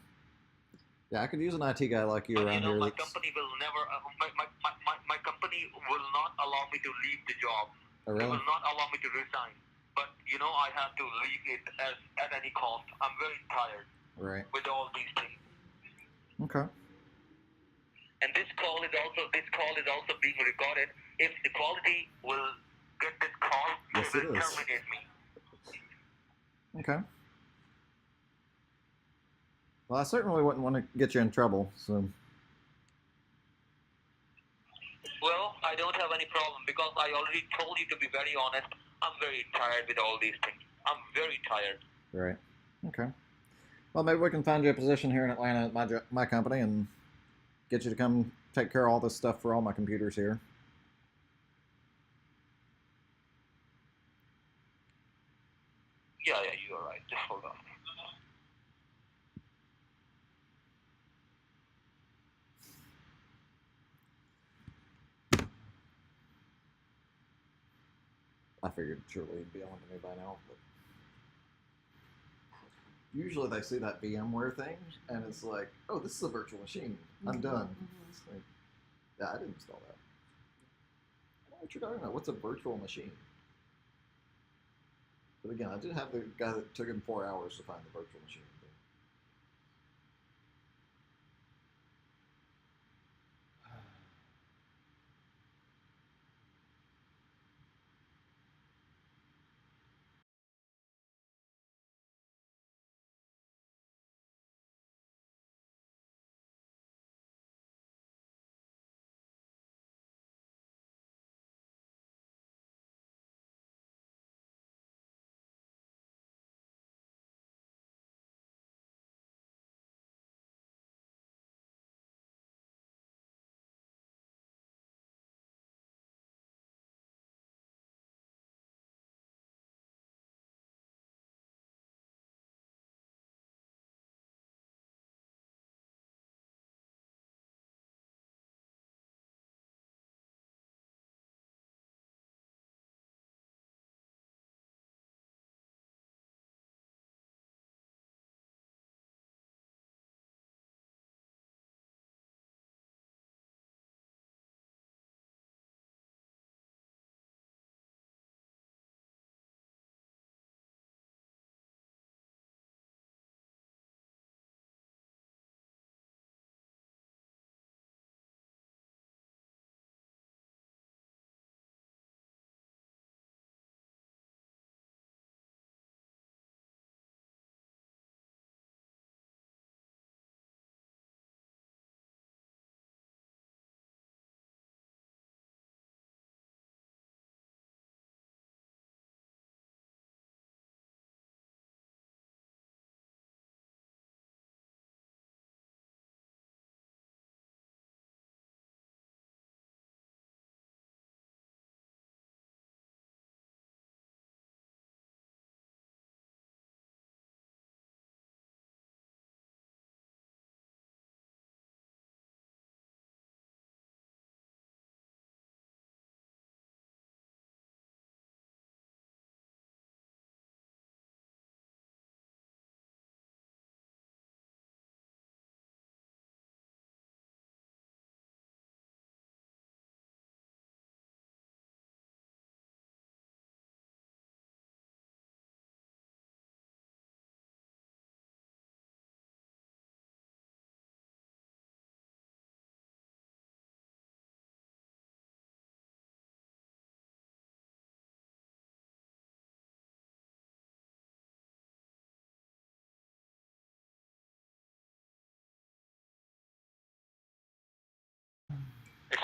Yeah, I could use an IT guy like you But around here. my company will never, my company will not allow me to leave the job. Oh, They really? will not allow me to resign. But, I have to leave it at any cost. I'm very tired Right. with all these things. Okay. And this call is also being recorded. If the quality will get this call, Yes, they it will is. terminate me. Okay. Well, I certainly wouldn't want to get you in trouble, so. Well, I don't have any problem, because I already told you, to be very honest, I'm very tired with all these things. I'm very tired. Right. Okay. Well, maybe we can find you a position here in Atlanta at my company and get you to come take care of all this stuff for all my computers here. Yeah, you are right. Just hold on. I figured surely he'd be on to me by now, but usually they see that VMware thing and it's like, oh, this is a virtual machine. I'm done. It's like, yeah, I didn't install that. I don't know what you're talking about. What's a virtual machine? But again, I did have the guy that took him 4 hours to find the virtual machine.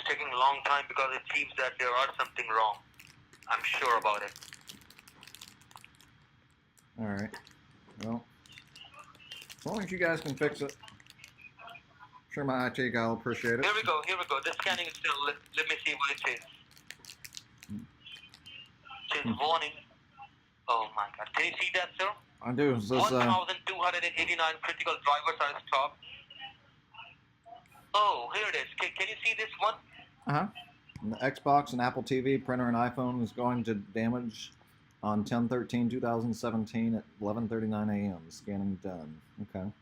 taking a long time because it seems that there are something wrong. I'm sure about it. All right. Well, as long as you guys can fix it, I'm sure my IT guy will appreciate it. Here we go. The scanning is still. Let me see what it says. It says warning. Oh my God. Can you see that, sir? I do. Is this, 1,289 critical drivers are stopped. Oh, here it is. Can you see this one? uh-huh. And the Xbox and Apple TV, printer, and iPhone is going to damage on 10/13/2017 at 11:39 a.m. Scanning done. Okay.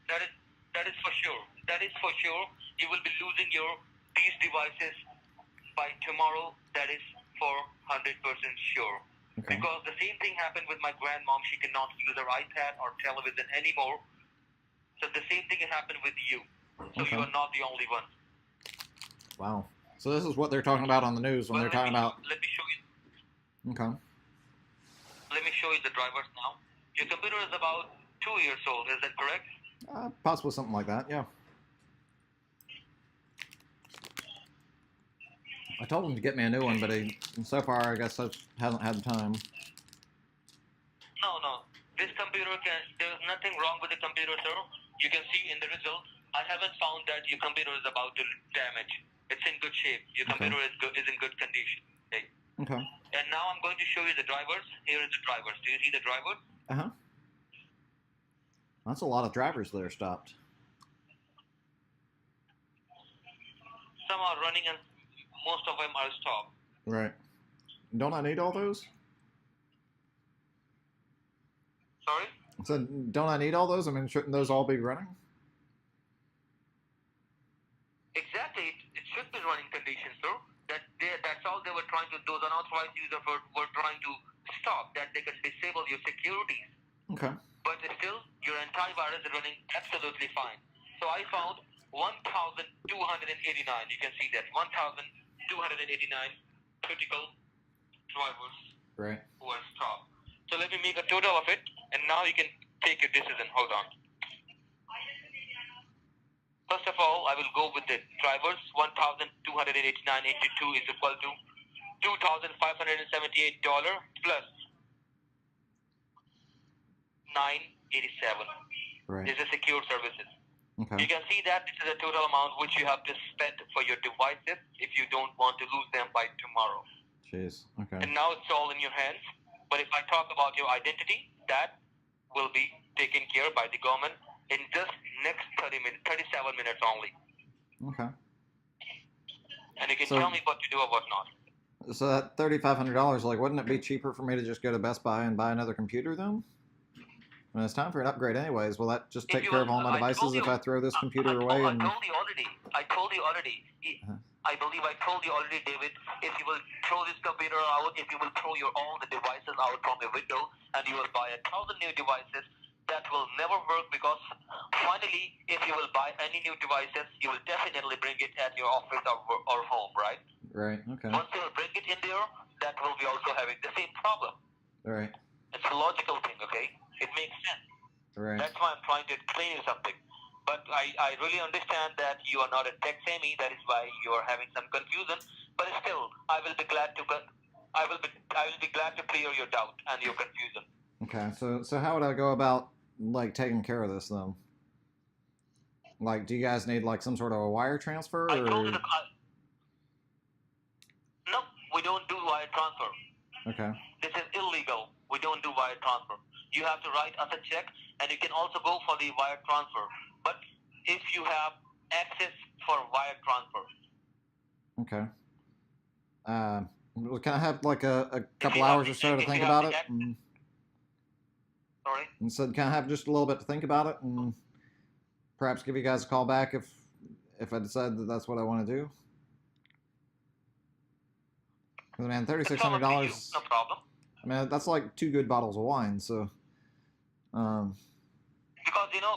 That is for sure. That is for sure. You will be losing these devices by tomorrow. That is for 100% sure. Okay. Because the same thing happened with my grandmom. She cannot use her iPad or television anymore. So the same thing happened with you. So Okay. you are not the only one. Wow. So this is what they're talking about on the news when they're talking about. Let me show you. Okay. Let me show you the drivers now. Your computer is about 2 years old. Is that correct? Possibly something like that. Yeah. I told him to get me a new one, but so far I guess I hasn't had the time. No. This computer there's nothing wrong with the computer, sir. You can see in the result. I haven't found that your computer is about to damage. It's in good shape. Your computer is in good condition. Okay. Okay. And now I'm going to show you the drivers. Here is the drivers. Do you see the drivers? Uh-huh. That's a lot of drivers that are stopped. Some are running and most of them are stopped. Right. Don't I need all those? Sorry? So don't I need all those? I mean, shouldn't those all be running? Exactly. It should be running conditions, sir. That's all they were trying to do. Those unauthorized users were trying to stop that they can disable your securities. Okay. But still, your antivirus is running absolutely fine. So I found 1,289. You can see that 1,289 critical drivers Right. who are stopped. So let me make a total of it, and now you can take your decision. Hold on. First of all, I will go with the drivers. 1,289 into 2 is equal to $2,578 plus 987. Right. This is secure services. Okay. You can see that this is the total amount which you have to spend for your devices if you don't want to lose them by tomorrow. Jeez. Okay. And now it's all in your hands. But if I talk about your identity, that will be taken care by the government in just next 37 minutes only. Okay. And you can tell me what to do or what not. So that $3,500, like, wouldn't it be cheaper for me to just go to Best Buy and buy another computer then? When it's time for an upgrade anyways, will that just take care of all my devices if I throw this computer away? I told you already. I believe I told you already, David. If you will throw this computer out, if you will throw all the devices out from your window, and you will buy 1,000 new devices, that will never work because finally, if you will buy any new devices, you will definitely bring it at your office or home, right? Right. Okay. Once you will bring it in there, that will be also having the same problem. Right. It's a logical thing, okay? It makes sense. Right. That's why I'm trying to explain you something. But I really understand that you are not a tech savvy. That is why you are having some confusion. But still, I will be glad to clear your doubt and your confusion. Okay. So how would I go about like taking care of this then? Like, do you guys need like some sort of a wire transfer? I told you no, we don't do wire transfer. Okay. This is illegal. We don't do wire transfer. You have to write us a check, and you can also go for the wire transfer. But if you have access for wire transfer. Okay. Can I have like a couple hours or so to think about it? Sorry? And so can I have just a little bit to think about it and perhaps give you guys a call back if I decide that that's what I want to do? Because, man, $3,600. No problem. I mean, that's like 2 good bottles of wine, so.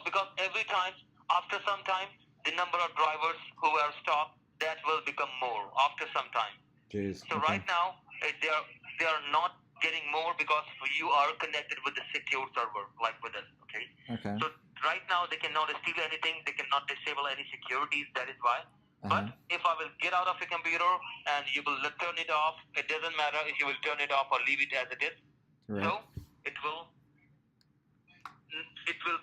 Because every time, after some time, the number of drivers who are stopped, that will become more after some time. Jeez. So Okay. right now, they are not getting more because you are connected with the secure server, like with us, okay? Okay. So right now, they cannot steal anything. They cannot disable any securities. That is why. But if I will get out of your computer and you will turn it off, it doesn't matter if you will turn it off or leave it as it is. Right. So it will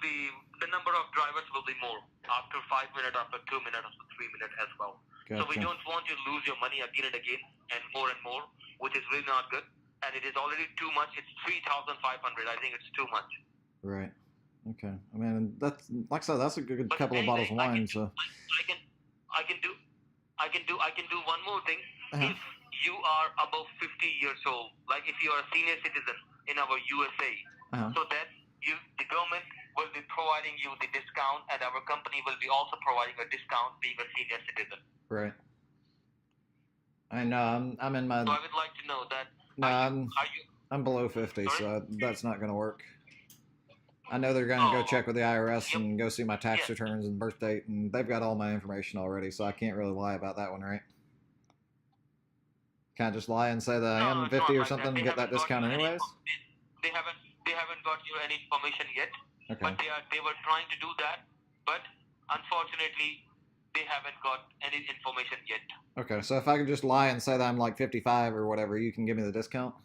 be, the number of drivers will be more after 5 minutes, after 2 minutes, after 3 minutes as well. Gotcha. So we don't want you to lose your money again and again and more, which is really not good. And it is already too much. It's 3,500. I think it's too much. Right. Okay. I mean, that's, like I said, that's a good But couple anyway, of bottles of wine. So. I can do one more thing. Uh-huh. If you are above 50 years old, like if you are a senior citizen in our USA, so that the government will be providing you the discount, and our company will be also providing a discount being a senior citizen. Right. I know. I'm in my. So I would like to know that. No, Are you? I'm below 50, Sorry? so that's not going to work. I know they're going to go check with the IRS Yep. and go see my tax returns and birth date, and they've got all my information already, so I can't really lie about that one, right? Can't just lie and say that I am it's 50 not or like something that. and get that discount anyways? They haven't got you any information yet. Okay. But they were trying to do that, but unfortunately they haven't got any information yet. Okay, so if I could just lie and say that I'm like 55 or whatever, you can give me the discount?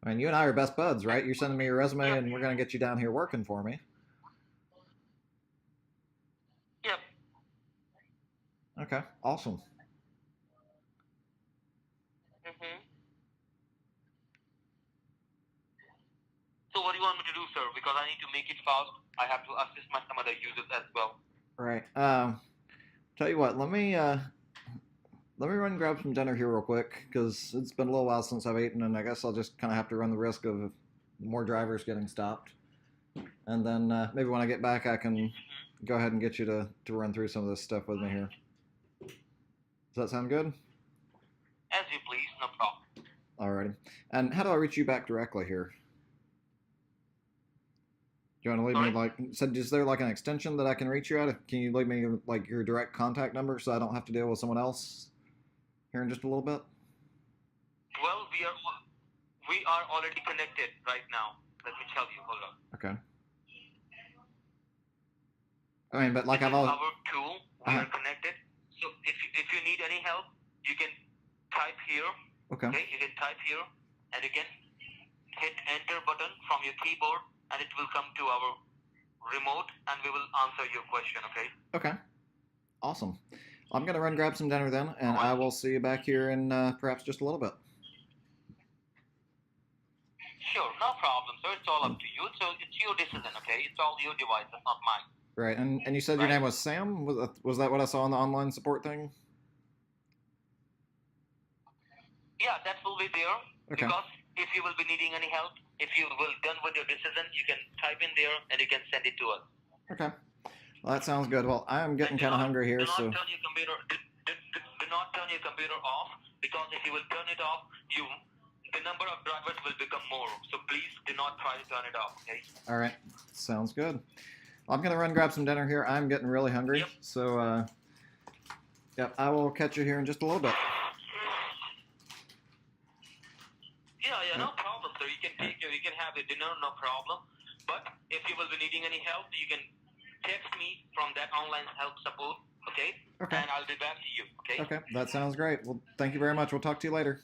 I mean, you and I are best buds, right? You're sending me your resume and we're going to get you down here working for me. Yep. Okay, awesome. So what do you want me to do, sir? Because I need to make it fast. I have to assist some other users as well. Right. Tell you what, let me run and grab some dinner here real quick, because it's been a little while since I've eaten, and I guess I'll just kind of have to run the risk of more drivers getting stopped. And then maybe when I get back, I can go ahead and get you to run through some of this stuff with me here. Does that sound good? As you please, no problem. Alrighty. And how do I reach you back directly here? Do you want to leave me, like, said, is there like an extension that I can reach you at? Can you leave me like your direct contact number so I don't have to deal with someone else here in just a little bit? Well, we are already connected right now. Let me tell you. Hold on. Okay. I mean, but like this I've always. Our tool. We are connected. So if you need any help, you can type here. Okay. Okay. You can type here, and you can hit enter button from your keyboard, and it will come to our remote, and we will answer your question. Okay. Okay. Awesome. I'm gonna run grab some dinner then, and I will see you back here in perhaps just a little bit. Sure, no problem. So it's all up to you. So it's your decision, okay? It's all your device, it's not mine. Right, and you said your name was Sam? Was that what I saw on the online support thing? Yeah, that will be there. Okay. Because if you will be needing any help, if you will done with your decision, you can type in there and you can send it to us. Okay. Well, that sounds good. Well, I am getting kind of hungry here, so. Do not turn your computer off, because if you will turn it off, the number of drivers will become more. So please do not try to turn it off, okay? All right. Sounds good. I'm going to run grab some dinner here. I'm getting really hungry. Yep. So, yep, I will catch you here in just a little bit. Yeah, no problem, sir. You can have your dinner, no problem. But if you will be needing any help, you can text me from that online help support, okay? Okay. And I'll be back to you, okay? Okay, that sounds great. Well, thank you very much. We'll talk to you later.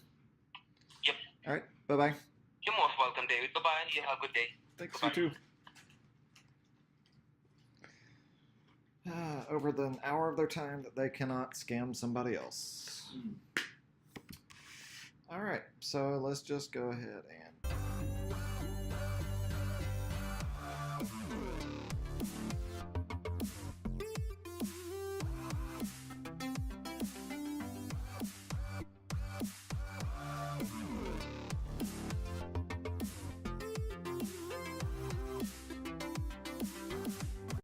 Yep. All right, bye-bye. You're most welcome, David. Bye-bye, and you have a good day. Thanks, Bye-bye. you too. Over the hour of their time that they cannot scam somebody else. All right, so let's just go ahead and